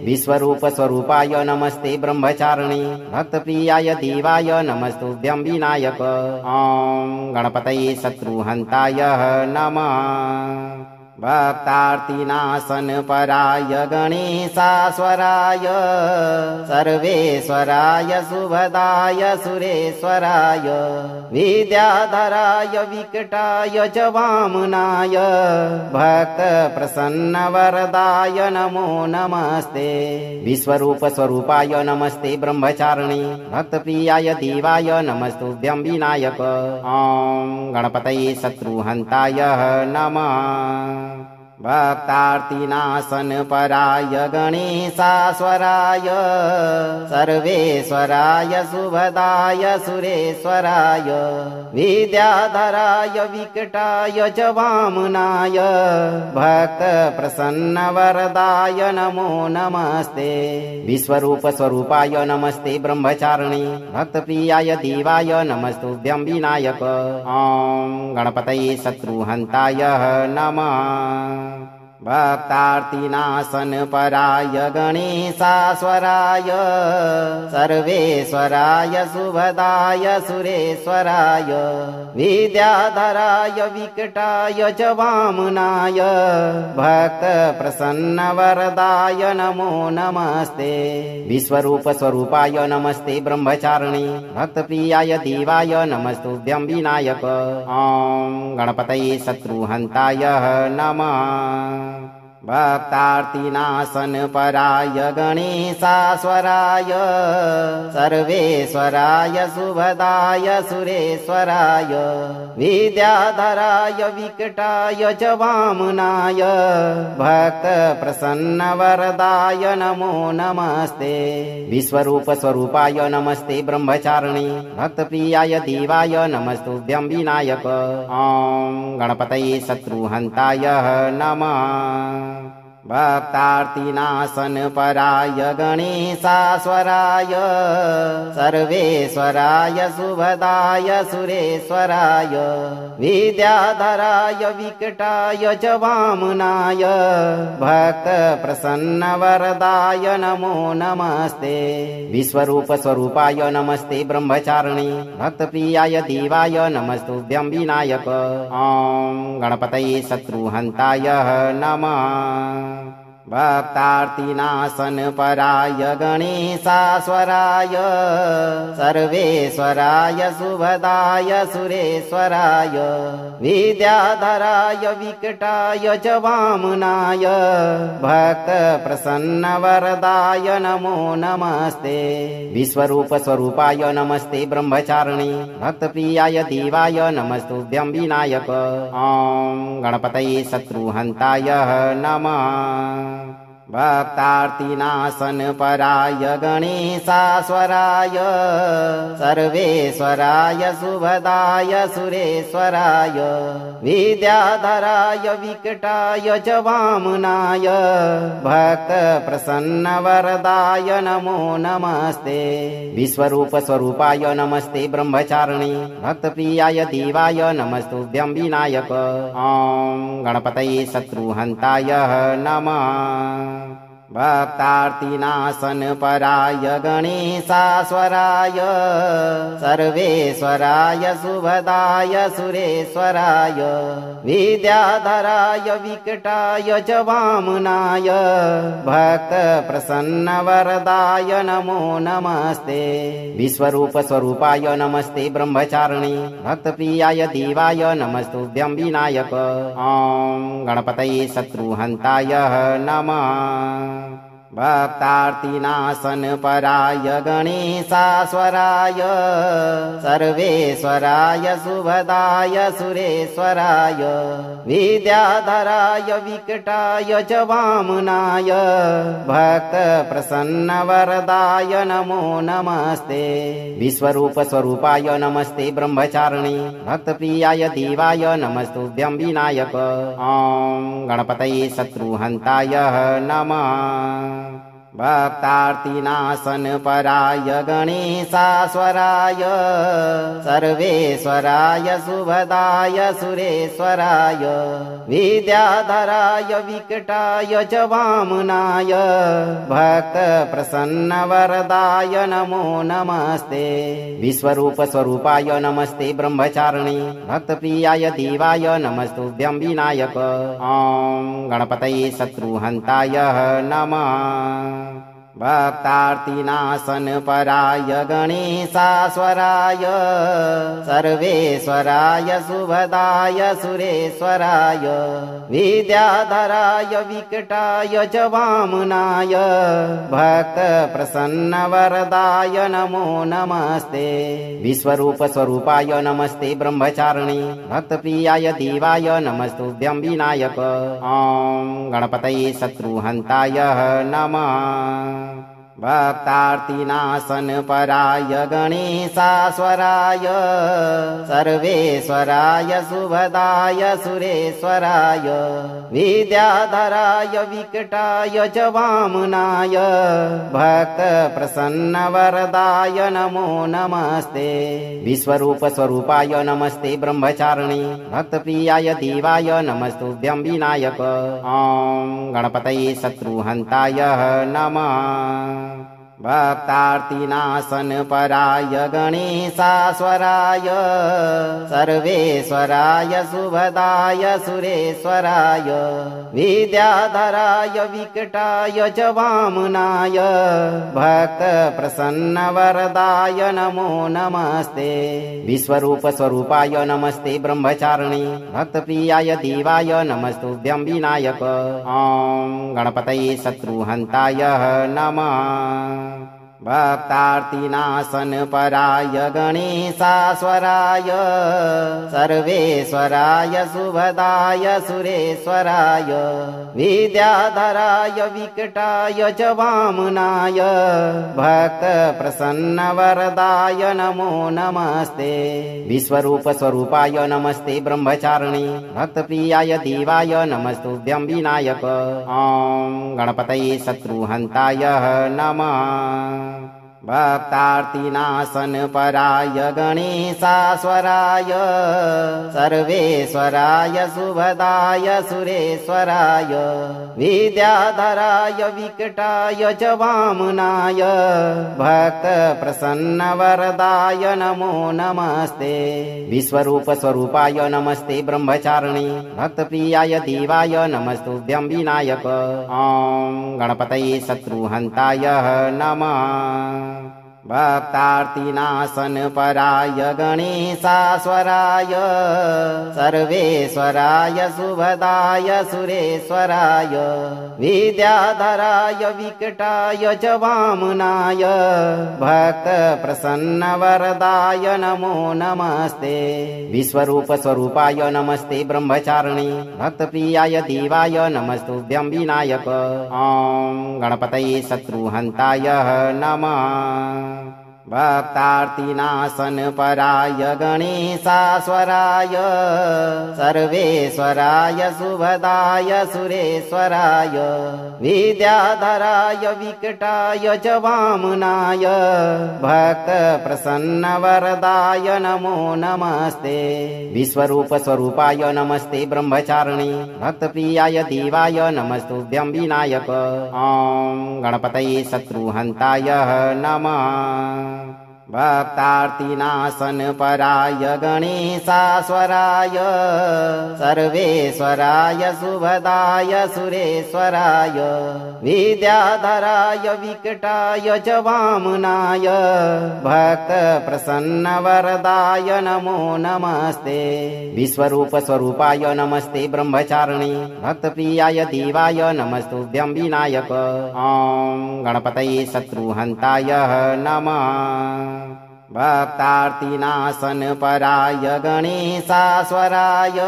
B: विश्वरूप स्वरूपाय नमस्ते ब्रह्मचारिणे भक्तप्रियाय देवाय नमस्तुभ्यं विनायक। ॐ गणपतये शत्रुहन्ताय नमः। भक्तार्तिनाशनपराय गणेशाश्वराय सर्वेश्वराय शुभदाय सुरेश्वराय विद्याधराय विकटाय च वामनाय भक्तप्रसन्नवरदाय नमो नमस्ते। विश्वरूप स्वरूपाय नमस्ते ब्रह्मचारिणे भक्तप्रियाय देवाय नमस्तुभ्यं विनायक। ॐ गणपतये शत्रुहन्ताय नमः। भक्तार्तिनाशनपराय गणेशाश्वराय सर्वेश्वराय शुभदाय सुरेश्वराय विद्याधराय विकटाय च वामनाय भक्तप्रसन्नवरदाय नमो नमस्ते। विश्वरूप स्वरूपाय नमस्ते ब्रह्मचारिणे भक्तप्रियाय देवाय नमस्तुभ्यं विनायक। ॐ गणपतये शत्रुहन्ताय नमः। भक्तार्तिनाशनपराय गणेशाश्वराय सर्वेश्वराय शुभदाय सुरेश्वराय विद्याधराय विकटाय च वामनाय भक्तप्रसन्नवरदाय नमो नमस्ते। विश्वरूप स्वरूपाय नमस्ते ब्रह्मचारिणे भक्तप्रियाय देवाय नमस्तुभ्यं विनायक। ॐ गणपतये शत्रुहन्ताय नमः। भक्तार्तिनाशनपराय गणेशाश्वराय सर्वेश्वराय सुभदाय सुरेश्वराय विद्याधराय विकटाय च वामनाय भक्तप्रसन्नवरदाय नमो नमस्ते। विश्वरूप स्वरूपाय नमस्ते ब्रह्मचारिणे भक्तप्रियाय देवाय नमस्तुभ्यं विनायक। ॐ गणपतये शत्रुहन्ताय नमः। भक्तार्तिनाशनपराय गणेशाश्वराय सर्वेश्वराय सुभदाय सुरेश्वराय विद्याधराय विकटाय च वामनाय भक्तप्रसन्नवरदाय नमो नमस्ते। विश्वरूप स्वरूपाय नमस्ते ब्रह्मचारिणे भक्तप्रियाय देवाय नमस्तुभ्यं विनायक। ॐ गणपतये शत्रुहन्ताय नमः। भक्तार्तिनाशनपराय गणेशाश्वराय सर्वेश्वराय सुभदाय सुरेश्वराय विद्याधराय विकटाय च वामनाय भक्तप्रसन्नवरदाय नमो नमस्ते। विश्वरूप स्वरूपाय नमस्ते ब्रह्मचारिणे भक्तप्रियाय देवाय नमस्तुभ्यं विनायक। ॐ गणपतये शत्रुहन्ताय नमः। भक्तार्तिनाशनपराय गणेशाश्वराय सर्वेश्वराय सुभदाय सुरेश्वराय विद्याधराय विकटाय च वामनाय भक्तप्रसन्नवरदाय नमो नमस्ते। विश्वरूप स्वरूपाय नमस्ते ब्रह्मचारिणे भक्तप्रियाय देवाय नमस्तुभ्यं विनायक। ॐ गणपतये शत्रुहन्ताय नमः। भक्तार्तिनाशनपराय गणेशाश्वराय सर्वेश्वराय सुभदाय सुरेश्वराय विद्याधराय विकटाय च वामनाय भक्तप्रसन्नवरदाय नमो नमस्ते। विश्वरूप स्वरूपाय नमस्ते ब्रह्मचारिणे भक्तप्रियाय देवाय नमस्तुभ्यं विनायक। ॐ गणपतये शत्रुहन्ताय नमः। भक्तार्तिनाशनपराय गणेशाश्वराय सर्वेश्वराय सुभदाय सुरेश्वराय विद्याधराय विकटाय च वामनाय भक्तप्रसन्नवरदाय नमो नमस्ते। विश्वरूप स्वरूपाय नमस्ते ब्रह्मचारिणे भक्तप्रियाय देवाय नमस्तुभ्यं विनायक। ॐ गणपतये शत्रुहन्ताय नमः। भक्तार्तिनाशनपराय गणेशाश्वराय सर्वेश्वराय सुभदाय सुरेश्वराय विद्याधराय विकटाय च वामनाय भक्तप्रसन्नवरदाय नमो नमस्ते। विश्वरूप स्वरूपाय नमस्ते ब्रह्मचारिणे भक्तप्रियाय देवाय नमस्तुभ्यं विनायक। ॐ गणपतये शत्रुहन्ताय नमः। भक्तार्तिनाशनपराय गणेशाश्वराय सर्वेश्वराय सुभदाय सुरेश्वराय विद्याधराय विकटाय च वामनाय भक्तप्रसन्नवरदाय नमो नमस्ते। विश्वरूप स्वरूपाय नमस्ते ब्रह्मचारिणे भक्तप्रियाय देवाय नमस्तुभ्यं विनायक। ॐ गणपतये शत्रुहन्ताय नमः। भक्तार्तिनाशनपराय गणेशाश्वराय सर्वेश्वराय सुभदाय सुरेश्वराय विद्याधराय विकटाय च वामनाय भक्तप्रसन्नवरदाय नमो नमस्ते। विश्वरूप स्वरूपाय नमस्ते ब्रह्मचारिणे भक्तप्रियाय देवाय नमस्तुभ्यं विनायक। ॐ गणपतये शत्रुहन्ताय नमः। भक्तार्तिनाशनपराय गणेशाश्वराय सर्वेश्वराय शुभदाय सुरेश्वराय विद्याधराय विकटाय च वामनाय भक्तप्रसन्नवरदाय नमो नमस्ते। विश्वरूप स्वरूपाय नमस्ते ब्रह्मचारिणे भक्तप्रियाय देवाय नमस्तुभ्यं विनायक। ॐ गणपतये शत्रुहन्ताय नमः। भक्तार्तिनाशनपराय गणेशाश्वराय सर्वेश्वराय शुभदाय सुरेश्वराय विद्याधराय विकटाय च वामनाय भक्तप्रसन्नवरदाय नमो नमस्ते। विश्वरूप स्वरूपाय नमस्ते ब्रह्मचारिणे भक्तप्रियाय देवाय नमस्तुभ्यं विनायक। ॐ गणपतये शत्रुहन्ताय नमः। भक्तार्तिनाशनपराय गणेशाश्वराय सर्वेश्वराय शुभदाय सुरेश्वराय विद्याधराय विकटाय च वामनाय भक्तप्रसन्नवरदाय नमो नमस्ते। विश्वरूप स्वरूपाय नमस्ते ब्रह्मचारिणे भक्तप्रियाय देवाय नमस्तुभ्यं विनायक। ॐ गणपतये शत्रुहन्ताय नमः। भक्तार्तिनाशनपराय गणेशाश्वराय सर्वेश्वराय शुभदाय सुरेश्वराय विद्याधराय विकटाय च वामनाय भक्तप्रसन्नवरदाय नमो नमस्ते। विश्वरूप स्वरूपाय नमस्ते ब्रह्मचारिणे भक्तप्रियाय देवाय नमस्तुभ्यं विनायक। ॐ गणपतये शत्रुहन्ताय नमः। भक्तार्तिनाशनपराय गणेशाश्वराय सर्वेश्वराय शुभदाय सुरेश्वराय विद्याधराय विकटाय च वामनाय भक्तप्रसन्नवरदाय नमो नमस्ते। विश्वरूप स्वरूपाय नमस्ते ब्रह्मचारिणे भक्तप्रियाय देवाय नमस्तुभ्यं विनायक। ॐ गणपतये शत्रुहन्ताय नमः। भक्तार्तिनाशनपराय गणेशाश्वराय सर्वेश्वराय शुभदाय सुरेश्वराय विद्याधराय विकटाय च वामनाय भक्तप्रसन्नवरदाय नमो नमस्ते। विश्वरूप स्वरूपाय नमस्ते ब्रह्मचारिणे भक्तप्रियाय देवाय नमस्तुभ्यं विनायक। ॐ गणपतये शत्रुहन्ताय नमः। भक्तार्तिनाशनपराय गणेशाश्वराय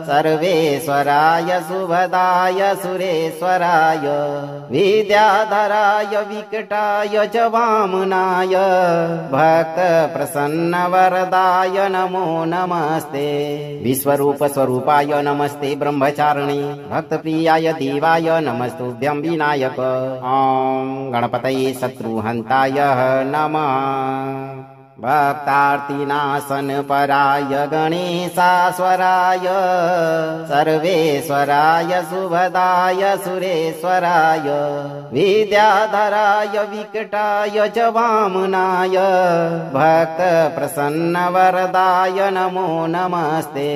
B: सर्वेश्वराय शुभदाय सुरेश्वराय विद्याधराय विकटाय च वामनाय भक्तप्रसन्नवरदाय नमो नमस्ते। विश्वरूप स्वरूपाय नमस्ते ब्रह्मचारिणे भक्तप्रियाय देवाय नमस्तुभ्यं विनायक। ॐ गणपतये शत्रुहन्ताय नमः। भक्तार्तिनाशनपराय गणेशाश्वराय सर्वेश्वराय शुभदाय सुरेश्वराय विद्याधराय विकटाय च वामनाय भक्तप्रसन्नवरदाय नमो नमस्ते।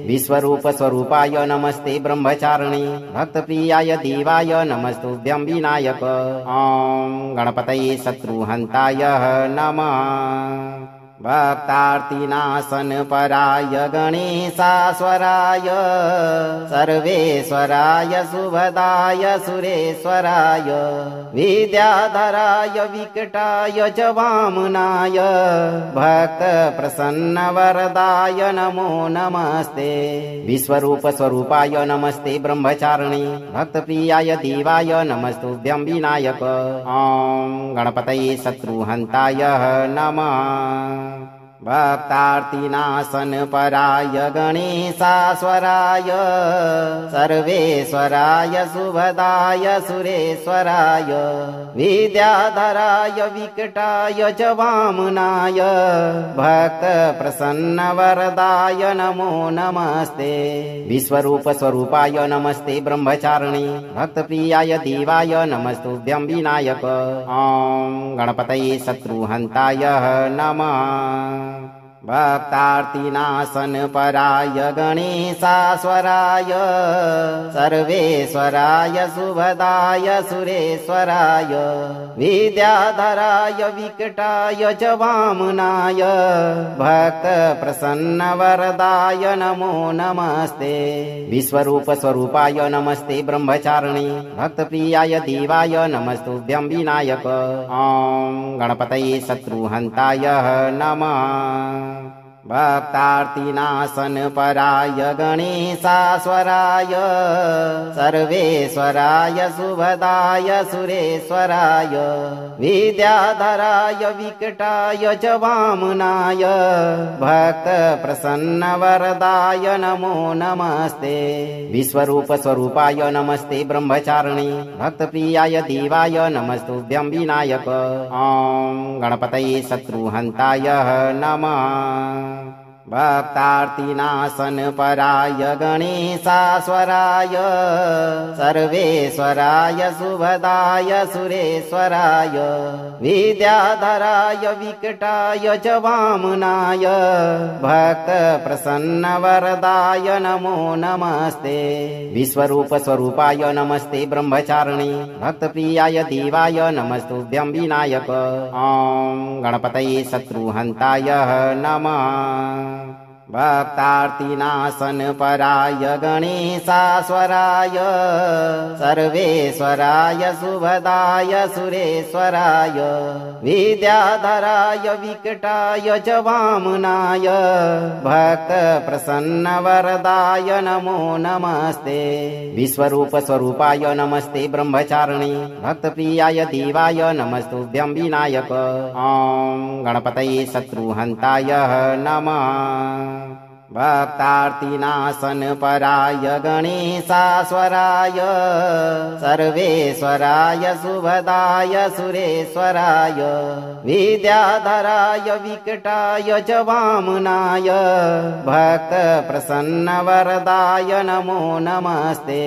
B: विश्वरूप स्वरूपाय नमस्ते ब्रह्मचारिणे भक्तप्रियाय देवाय नमस्तुभ्यं विनायक। ॐ गणपतये शत्रुहन्ताय नमः। भक्तार्तिनाशनपराय गणेशाश्वराय सर्वेश्वराय शुभदाय सुरेश्वराय विद्याधराय विकटाय च वामनाय भक्तप्रसन्नवरदाय नमो नमस्ते। विश्वरूप स्वरूपाय नमस्ते ब्रह्मचारिणे भक्तप्रियाय देवाय नमस्तुभ्यं विनायक। ॐ गणपतये शत्रुहन्ताय नमः। भक्तार्तिनाशनपराय गणेशाश्वराय सर्वेश्वराय सुभदाय सुरेश्वराय विद्याधराय विकटाय च वामनाय भक्तप्रसन्नवरदाय नमो नमस्ते। विश्वरूप स्वरूपाय नमस्ते ब्रह्मचारिणे भक्तप्रियाय देवाय नमस्तुभ्यं विनायक। ॐ गणपतये शत्रुहन्ताय नमः। भक्तार्तिनाशनपराय गणेशाश्वराय सर्वेश्वराय सुभदाय सुरेश्वराय विद्याधराय विकटाय च वामनाय भक्तप्रसन्नवरदाय नमो नमस्ते। विश्वरूप स्वरूपाय नमस्ते ब्रह्मचारिणे भक्तप्रियाय देवाय नमस्तुभ्यं विनायक। ॐ गणपतये शत्रुहन्ताय नमः। भक्तार्तिनाशनपराय गणेशाश्वराय सर्वेश्वराय सुभदाय सुरेश्वराय विद्याधराय विकटाय च वामनाय भक्तप्रसन्नवरदाय नमो नमस्ते। विश्वरूप स्वरूपाय नमस्ते ब्रह्मचारिणे भक्तप्रियाय देवाय नमस्तुभ्यं विनायक। ॐ गणपतये शत्रुहन्ताय नमः। भक्तार्तिनाशनपराय गणेशाश्वराय सर्वेश्वराय सुभदाय सुरेश्वराय विद्याधराय विकटाय च वामनाय भक्तप्रसन्नवरदाय नमो नमस्ते। विश्वरूप स्वरूपाय नमस्ते ब्रह्मचारिणे भक्तप्रियाय देवाय नमस्तुभ्यं विनायक। ॐ गणपतये शत्रुहन्ताय नमः। भक्तार्तिनाशनपराय गणेशाश्वराय सर्वेश्वराय सुभदाय सुरेश्वराय विद्याधराय विकटाय च वामनाय भक्तप्रसन्नवरदाय नमो नमस्ते। विश्वरूप स्वरूपाय नमस्ते ब्रह्मचारिणे भक्तप्रियाय देवाय नमस्तुभ्यं विनायक। ॐ गणपतये शत्रुहन्ताय नमः। भक्तार्तिनाशनपराय गणेशाश्वराय सर्वेश्वराय सुभदाय सुरेश्वराय विद्याधराय विकटाय च वामनाय भक्तप्रसन्नवरदाय नमो नमस्ते।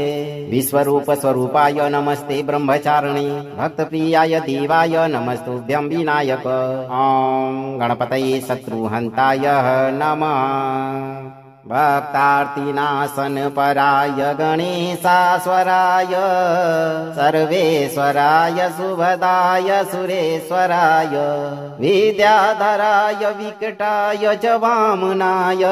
B: विश्वरूप स्वरूपाय नमस्ते ब्रह्मचारिणे भक्तप्रियाय देवाय नमस्तुभ्यं विनायक। ॐ गणपतये शत्रुहन्ताय नमः। भक्तार्तिनाशनपराय गणेशाश्वराय सर्वेश्वराय सुभदाय सुरेश्वराय विद्याधराय विकटाय च वामनाय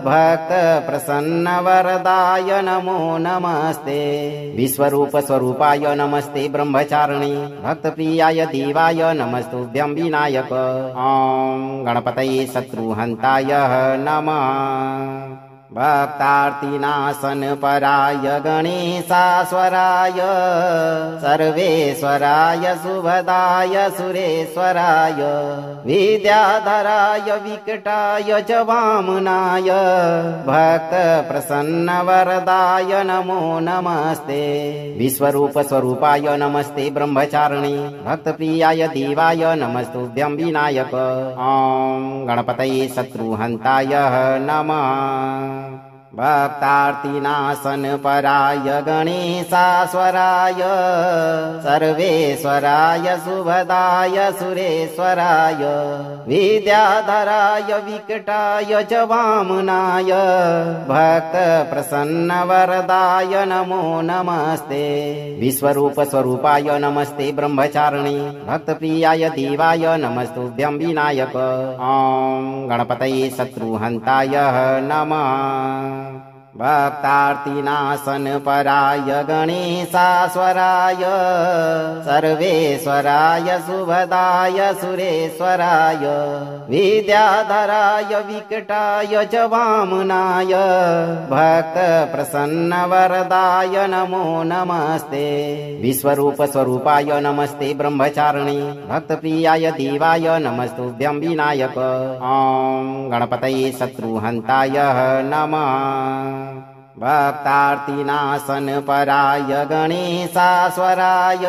B: भक्तप्रसन्नवरदाय नमो नमस्ते। विश्वरूप स्वरूपाय नमस्ते ब्रह्मचारिणे भक्तप्रियाय देवाय नमस्तुभ्यं विनायक। ॐ गणपतये शत्रुहन्ताय नमः। भक्तार्तिनाशनपराय गणेशाश्वराय सर्वेश्वराय सुभदाय सुरेश्वराय विद्याधराय विकटाय च वामनाय भक्तप्रसन्नवरदाय नमो नमस्ते। विश्वरूप स्वरूपाय नमस्ते ब्रह्मचारिणे भक्तप्रियाय देवाय नमस्तुभ्यं विनायक। ॐ गणपतये शत्रुहन्ताय नमः। भक्तार्तिनाशनपराय गणेशाश्वराय सर्वेश्वराय सुभदाय सुरेश्वराय विद्याधराय विकटाय च वामनाय भक्तप्रसन्नवरदाय नमो नमस्ते। विश्वरूप स्वरूपाय नमस्ते ब्रह्मचारिणे भक्तप्रियाय देवाय नमस्तुभ्यं विनायक। ॐ गणपतये शत्रुहन्ताय नमः। भक्तार्तिनाशनपराय गणेशाश्वराय सर्वेश्वराय शुभदाय सुरेश्वराय विद्याधराय विकटाय च वामनाय भक्तप्रसन्नवरदाय नमो नमस्ते। विश्वरूपस्वरूपाय नमस्ते ब्रह्मचारिणे भक्तप्रियाय देवाय नमस्तुभ्यं विनायक। ॐ गणपतये शत्रुहन्ताय नमः। भक्तार्तिनाशनपराय गणेशाश्वराय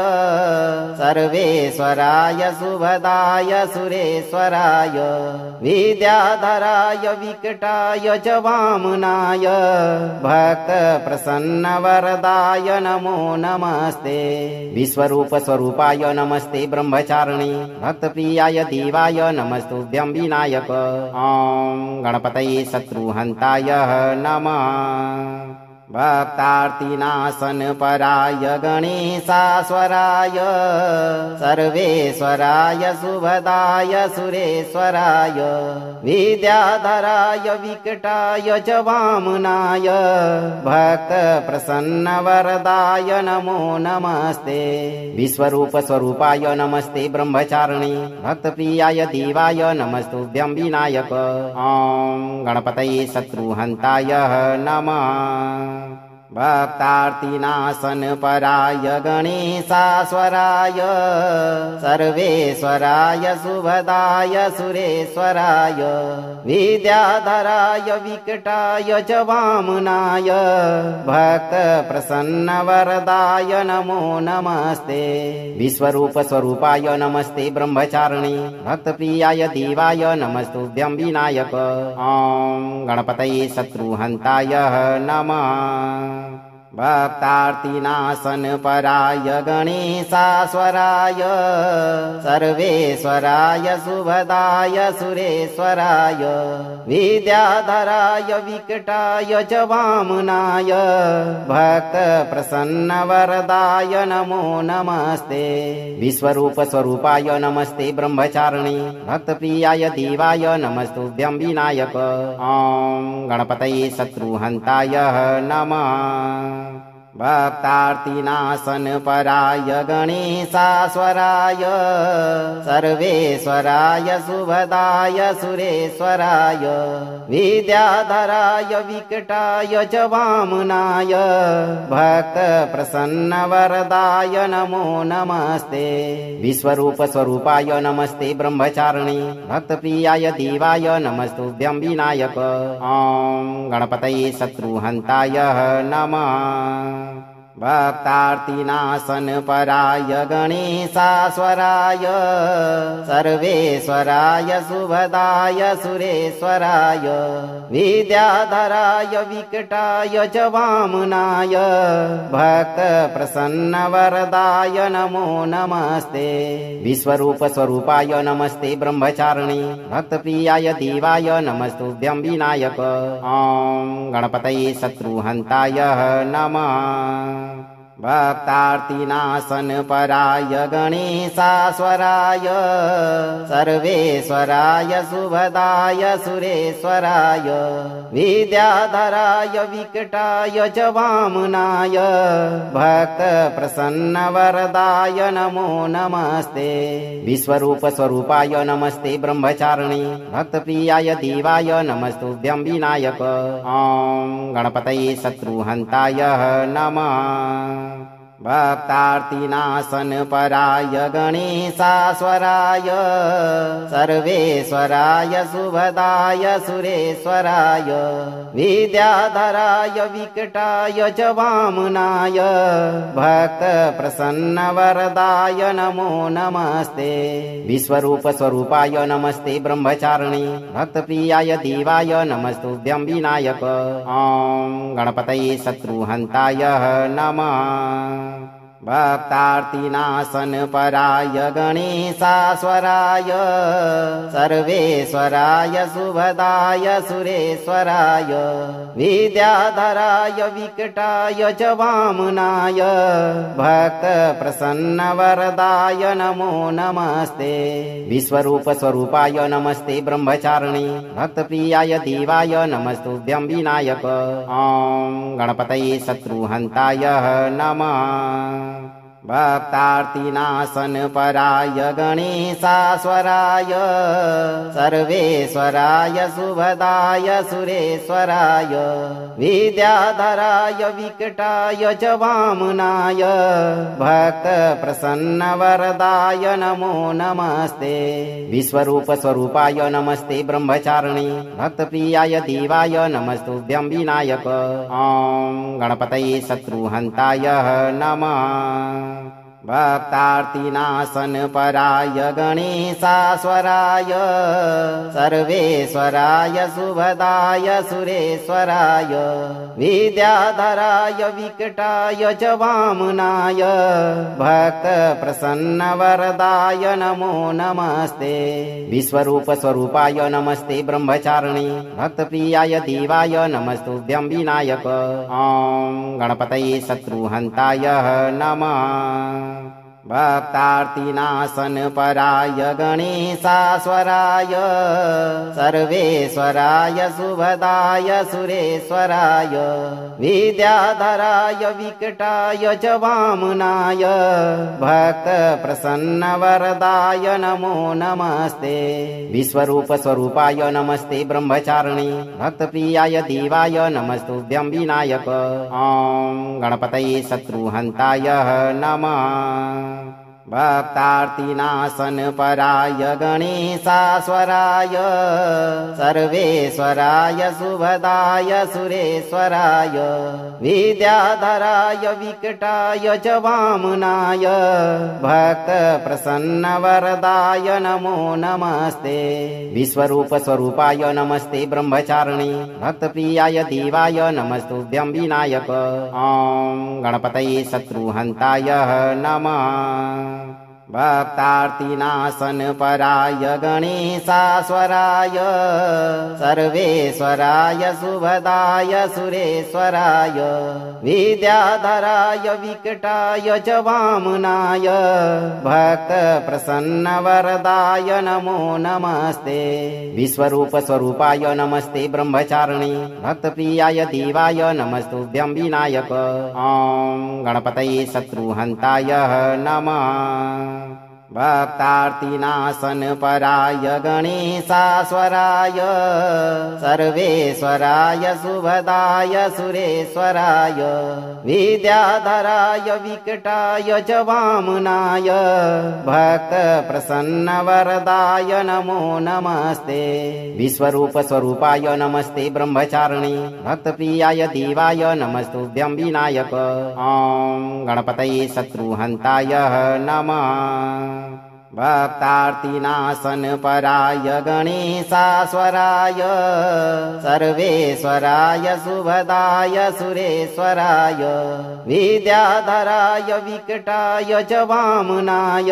B: सर्वेश्वराय शुभदाय सुरेश्वराय विद्याधराय विकटाय च वामनाय भक्तप्रसन्नवरदाय नमो नमस्ते। विश्वरूपस्वरूपाय नमस्ते ब्रह्मचारिणे भक्तप्रियाय देवाय नमस्तुभ्यं विनायक। ॐ गणपतये शत्रुहन्ताय नमः। भक्तार्तिनाशनपराय गणेशाश्वराय सर्वेश्वराय शुभदाय सुरेश्वराय विद्याधराय विकटाय च वामनाय भक्तप्रसन्नवरदाय नमो नमस्ते। विश्वरूपस्वरूपाय नमस्ते ब्रह्मचारिणे भक्तप्रियाय देवाय नमस्तुभ्यं विनायक। ॐ गणपतये शत्रुहन्ताय नमः। भक्तार्तिनाशनपराय गणेशाश्वराय सर्वेश्वराय शुभदाय सुरेश्वराय विद्याधराय विकटाय च वामनाय भक्तप्रसन्नवरदाय नमो नमस्ते। विश्वरूपस्वरूपाय नमस्ते ब्रह्मचारिणे भक्तप्रियाय देवाय नमस्तुभ्यं विनायक। ॐ गणपतये शत्रुहन्ताय नमः। भक्तार्तिनाशनपराय गणेशाश्वराय सर्वेश्वराय शुभदाय सुरेश्वराय विद्याधराय विकटाय च वामनाय भक्तप्रसन्नवरदाय नमो नमस्ते। विश्वरूपस्वरूपाय नमस्ते ब्रह्मचारिणे भक्तप्रियाय देवाय नमस्तुभ्यं विनायक। ॐ गणपतये शत्रुहन्ताय नमः। भक्तार्तिनाशनपराय गणेशाश्वराय सर्वेश्वराय शुभदाय सुरेश्वराय विद्याधराय विकटाय च वामनाय भक्तप्रसन्नवरदाय नमो नमस्ते। विश्वरूपस्वरूपाय नमस्ते ब्रह्मचारिणे भक्तप्रियाय देवाय नमस्तुभ्यं विनायक। ॐ गणपतये शत्रुहन्ताय नमः। भक्तार्तिनाशनपराय गणेशाश्वराय सर्वेश्वराय शुभदाय सुरेश्वराय विद्याधराय विकटाय च वामनाय भक्तप्रसन्नवरदाय नमो नमस्ते। विश्वरूपस्वरूपाय नमस्ते ब्रह्मचारिणे भक्तप्रियाय देवाय नमस्तुभ्यं विनायक। ॐ गणपतये शत्रुहन्ताय नमः। भक्तार्तिनाशनपराय गणेशाश्वराय सर्वेश्वराय शुभदाय सुरेश्वराय विद्याधराय विकटाय च वामनाय भक्तप्रसन्नवरदाय नमो नमस्ते। विश्वरूपस्वरूपाय नमस्ते ब्रह्मचारिणे भक्तप्रियाय देवाय नमस्तुभ्यं विनायक। ॐ गणपतये शत्रुहन्ताय नमः। भक्तार्तिनाशनपराय गणेशाश्वराय सर्वेश्वराय शुभदाय सुरेश्वराय विद्याधराय विकटाय च वामनाय भक्तप्रसन्नवरदाय नमो नमस्ते। विश्वरूपस्वरूपाय नमस्ते ब्रह्मचारिणे भक्तप्रियाय देवाय नमस्तुभ्यं विनायक। ॐ गणपतये शत्रुहन्ताय नमः। भक्तार्तिनाशनपराय गणेशाश्वराय सर्वेश्वराय शुभदाय सुरेश्वराय विद्याधराय विकटाय च वामनाय भक्तप्रसन्नवरदाय नमो नमस्ते विश्वरूप स्वरूपाय नमस्ते ब्रह्मचारिणे भक्तप्रियाय देवाय नमस्तुभ्यं विनायक ॐ गणपतये शत्रुहन्ताय नमः भक्तार्तिनाशनपराय गणेशाश्वराय सर्वेश्वराय शुभदाय सुरेश्वराय विद्याधराय विकटाय च वामनाय भक्तप्रसन्नवरदाय नमो नमस्ते विश्वरूप स्वरूपाय नमस्ते ब्रह्मचारिणे भक्तप्रियाय देवाय नमस्तुभ्यं विनायक ॐ गणपतये शत्रुहन्ताय नमः भक्तार्तिनाशनपराय गणेशाश्वराय सर्वेश्वराय शुभदाय सुरेश्वराय विद्याधराय विकटाय च वामनाय भक्तप्रसन्नवरदाय नमो नमस्ते विश्वरूप स्वरूपाय नमस्ते ब्रह्मचारिणे भक्तप्रियाय देवाय नमस्तुभ्यं विनायक ॐ गणपतये शत्रुहन्ताय नमः भक्तार्तिनाशनपराय गणेशाश्वराय सर्वेश्वराय शुभदाय सुरेश्वराय विद्याधराय विकटाय च वामनाय भक्तप्रसन्नवरदाय नमो नमस्ते विश्वरूप स्वरूपाय नमस्ते ब्रह्मचारिणे भक्तप्रियाय देवाय नमस्तुभ्यं विनायक ॐ गणपतये शत्रुहन्ताय नमः भक्तार्तिनाशनपराय गणेशाश्वराय सर्वेश्वराय शुभदाय सुरेश्वराय विद्याधराय विकटाय च वामनाय भक्तप्रसन्नवरदाय नमो नमस्ते विश्वरूप स्वरूपाय नमस्ते ब्रह्मचारिणे भक्तप्रियाय देवाय नमस्तुभ्यं विनायक ॐ गणपतये शत्रुहन्ताय नमः भक्तार्तिनाशनपराय गणेशाश्वराय सर्वेश्वराय शुभदाय सुरेश्वराय विद्याधराय विकटाय च वामनाय भक्तप्रसन्नवरदाय नमो नमस्ते विश्वरूप स्वरूपाय नमस्ते ब्रह्मचारिणे भक्तप्रियाय देवाय नमस्तुभ्यं विनायक ॐ गणपतये शत्रुहन्ताय नमः भक्तार्तिनाशनपराय गणेशाश्वराय सर्वेश्वराय शुभदाय सुरेश्वराय विद्याधराय विकटाय च वामनाय भक्तप्रसन्नवरदाय नमो नमस्ते विश्वरूप स्वरूपाय नमस्ते ब्रह्मचारिणे भक्तप्रियाय देवाय नमस्तुभ्यं विनायक ॐ गणपतये शत्रुहन्ताय नमः भक्तार्तिनाशनपराय गणेशाश्वराय सर्वेश्वराय शुभदाय सुरेश्वराय विद्याधराय विकटाय च वामनाय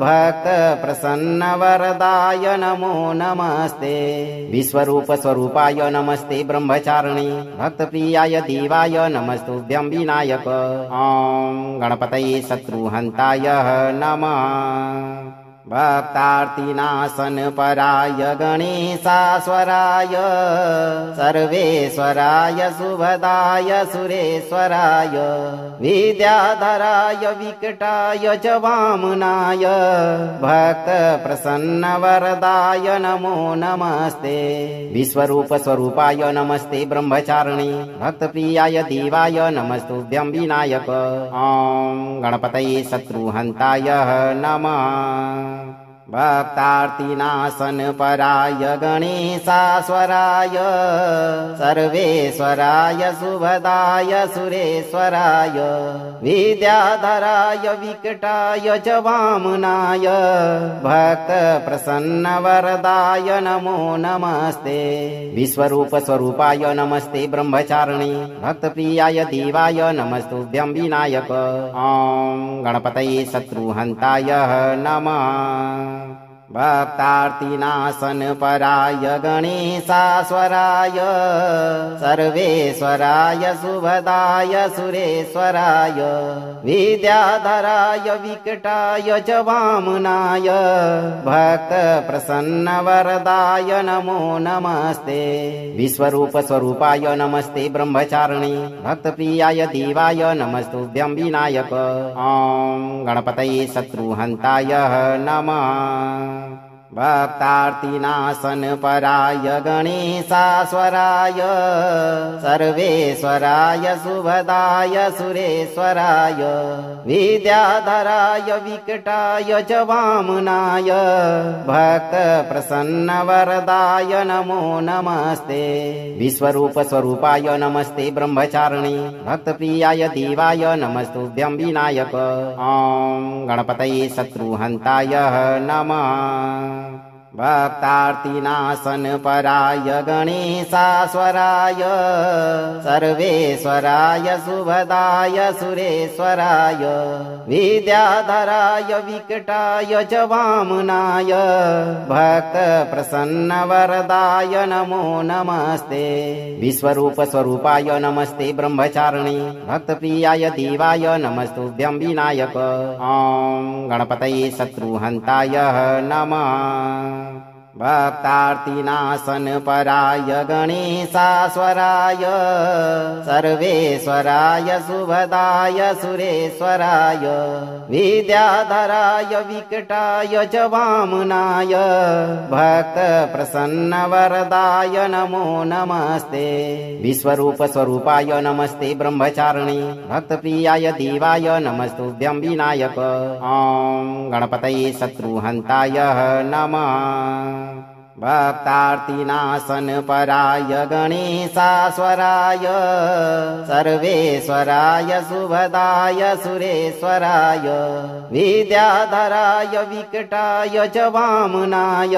B: भक्तप्रसन्नवरदाय नमो नमस्ते विश्वरूप स्वरूपाय नमस्ते ब्रह्मचारिणे भक्तप्रियाय देवाय नमस्तुभ्यं विनायक ॐ गणपतये शत्रुहन्ताय नमः भक्तार्तिनाशनपराय गणेशाश्वराय सर्वेश्वराय शुभदाय सुरेश्वराय विद्याधराय विकटाय च वामनाय भक्तप्रसन्नवरदाय नमो नमस्ते विश्वरूप स्वरूपाय नमस्ते ब्रह्मचारिणे भक्तप्रियाय देवाय नमस्तुभ्यं विनायक ॐ गणपतये शत्रुहन्ताय नमः भक्तार्तिनाशनपराय गणेशाश्वराय सर्वेश्वराय शुभदाय सुरेश्वराय विद्याधराय विकटाय च वामनाय भक्तप्रसन्नवरदाय नमो नमस्ते। विश्वरूपस्वरूपाय नमस्ते ब्रह्मचारिणे भक्तप्रियाय देवाय नमस्तुभ्यं विनायक। ॐ गणपतये शत्रुहन्ताय नमः। भक्तार्तिनाशनपराय गणेशाश्वराय सर्वेश्वराय शुभदाय सुरेश्वराय विद्याधराय विकटाय च वामनाय भक्तप्रसन्नवरदाय नमो नमस्ते। विश्वरूपस्वरूपाय नमस्ते ब्रह्मचारिणे भक्तप्रियाय देवाय नमस्तुभ्यं विनायक। ॐ गणपतये शत्रुहन्ताय नमः। भक्तार्तिनाशनपराय गणेशाश्वराय सर्वेश्वराय शुभदाय सुरेश्वराय विद्याधराय विकटाय च वामनाय भक्तप्रसन्नवरदाय नमो नमस्ते। विश्वरूपस्वरूपाय नमस्ते ब्रह्मचारिणे भक्तप्रियाय देवाय नमस्तुभ्यं विनायक। ॐ गणपतये शत्रुहन्ताय नमः। भक्तार्तिनाशनपराय गणेशाश्वराय सर्वेश्वराय शुभदाय सुरेश्वराय विद्याधराय विकटाय च वामनाय भक्तप्रसन्नवरदाय नमो नमस्ते। विश्वरूपस्वरूपाय नमस्ते ब्रह्मचारिणे भक्तप्रियाय देवाय नमस्तुभ्यं विनायक। ॐ गणपतये शत्रुहन्ताय नमः। भक्तार्तिनाशनपराय गणेशाश्वराय सर्वेश्वराय शुभदाय सुरेश्वराय विद्याधराय विकटाय च वामनाय भक्तप्रसन्नवरदाय नमो नमस्ते। विश्वरूपस्वरूपाय नमस्ते ब्रह्मचारिणे भक्तप्रियाय देवाय नमस्तुभ्यं विनायक। ॐ गणपतये शत्रुहन्ताय नमः। भक्तार्तिनाशनपराय गणेशाश्वराय सर्वेश्वराय शुभदाय सुरेश्वराय विद्याधराय विकटाय च वामनाय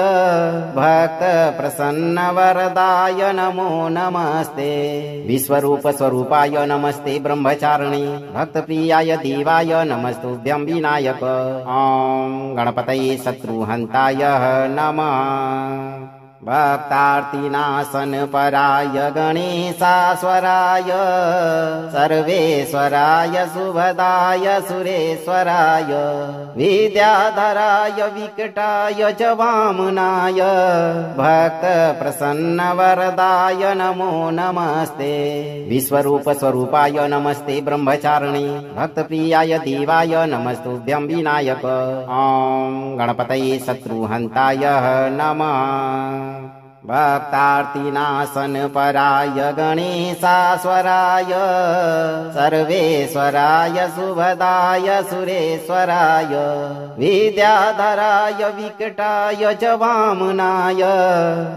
B: भक्तप्रसन्नवरदाय नमो नमस्ते। विश्वरूपस्वरूपाय नमस्ते ब्रह्मचारिणे भक्तप्रियाय देवाय नमस्तुभ्यं विनायक। ॐ गणपतये शत्रुहन्ताय नमः। भक्तार्तिनाशनपराय गणेशाश्वराय सर्वेश्वराय शुभदाय सुरेश्वराय विद्याधराय विकटाय च वामनाय भक्तप्रसन्नवरदाय नमो नमस्ते। विश्वरूपस्वरूपाय नमस्ते ब्रह्मचारिणे भक्तप्रियाय देवाय नमस्तुभ्यं विनायक। ॐ गणपतये शत्रुहन्ताय नमः। भक्तार्तिनाशनपराय गणेशाश्वराय सर्वेश्वराय शुभदाय सुरेश्वराय विद्याधराय विकटाय च वामनाय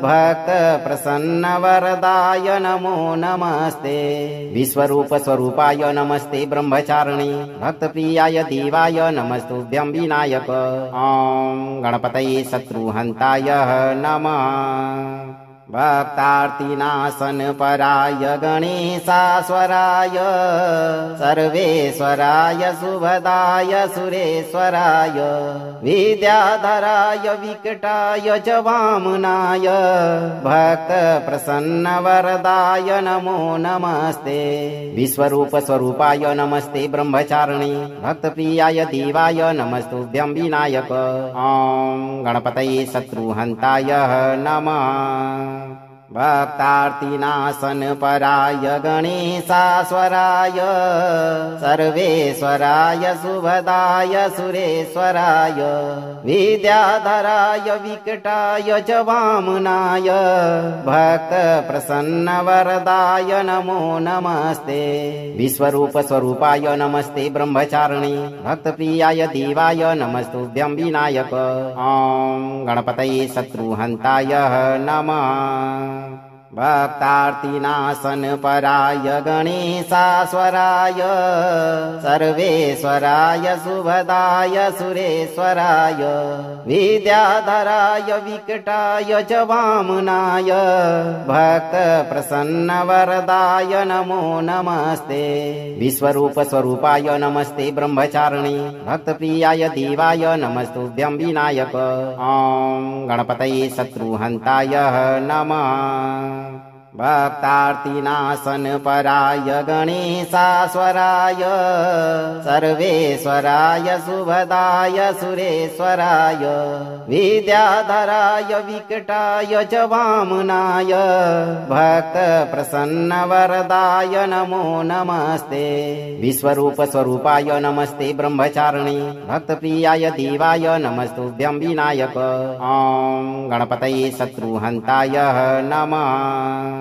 B: भक्तप्रसन्नवरदाय नमो नमस्ते। विश्वरूपस्वरूपाय नमस्ते ब्रह्मचारिणे भक्तप्रियाय देवाय नमस्तुभ्यं विनायक। ॐ गणपतये शत्रुहन्ताय नमः। भक्तार्तिनाशनपराय गणेशाश्वराय सर्वेश्वराय शुभदाय सुरेश्वराय विद्याधराय विकटाय च वामनाय भक्तप्रसन्नवरदाय नमो नमस्ते। विश्वरूपस्वरूपाय नमस्ते ब्रह्मचारिणे भक्तप्रियाय देवाय नमस्तुभ्यं विनायक। ॐ गणपतये शत्रुहन्ताय नमः। भक्तार्तिनाशन पराय गणेशास्वराय सर्वेश्वराय शुभदाय सुरेश्वराय विद्याधराय विकटाय च वामनाय भक्त प्रसन्न वरदाय नमो नमस्ते विश्वरूप स्वरूपाय नमस्ते ब्रह्मचारिणी भक्त प्रियाय देवाय नमस्तुभ्यं विनायक ओम गणपतये शत्रुहन्ताय नमः भक्तार्तिनाशन पराय गणेशास्वराय सर्वेश्वराय शुभदाय सुरेश्वराय विद्याधराय विकटाय च वामनाय भक्त प्रसन्न वरदाय नमो नमस्ते विश्वरूप स्वरूपाय नमस्ते ब्रह्मचारिणी भक्त प्रियाय देवाय नमस्तुभ्यं विनायक ओम गणपतये शत्रुहन्ताय नमः भक्तार्तिनाशन पराय गणेशास्वराय सर्वेश्वराय शुभदाय सुरेश्वराय विद्याधराय विकटाय च वामनाय भक्त प्रसन्न वरदाय नमो नमस्ते विश्वरूप स्वरूपाय नमस्ते ब्रह्मचारिणी भक्त प्रियाय देवाय नमस्तुभ्यं विनायक ओम गणपतये शत्रुहन्ताय नमः।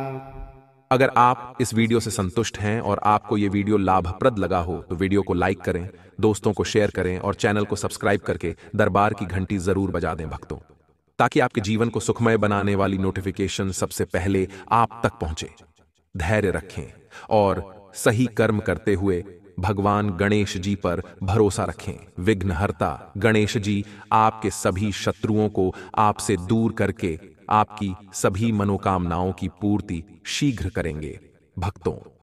A: अगर आप इस वीडियो से संतुष्ट हैं और आपको ये वीडियो लाभप्रद लगा हो तो वीडियो को लाइक करें, दोस्तों को शेयर करें और चैनल को सब्सक्राइब करके दरबार की घंटी जरूर बजा दें भक्तों, ताकि आपके जीवन को सुखमय बनाने वाली नोटिफिकेशन सबसे पहले आप तक पहुंचे। धैर्य रखें और सही कर्म करते हुए भगवान गणेश जी पर भरोसा रखें। विघ्नहर्ता गणेश जी आपके सभी शत्रुओं को आपसे दूर करके आपकी सभी मनोकामनाओं की पूर्ति शीघ्र करेंगे। भक्तों,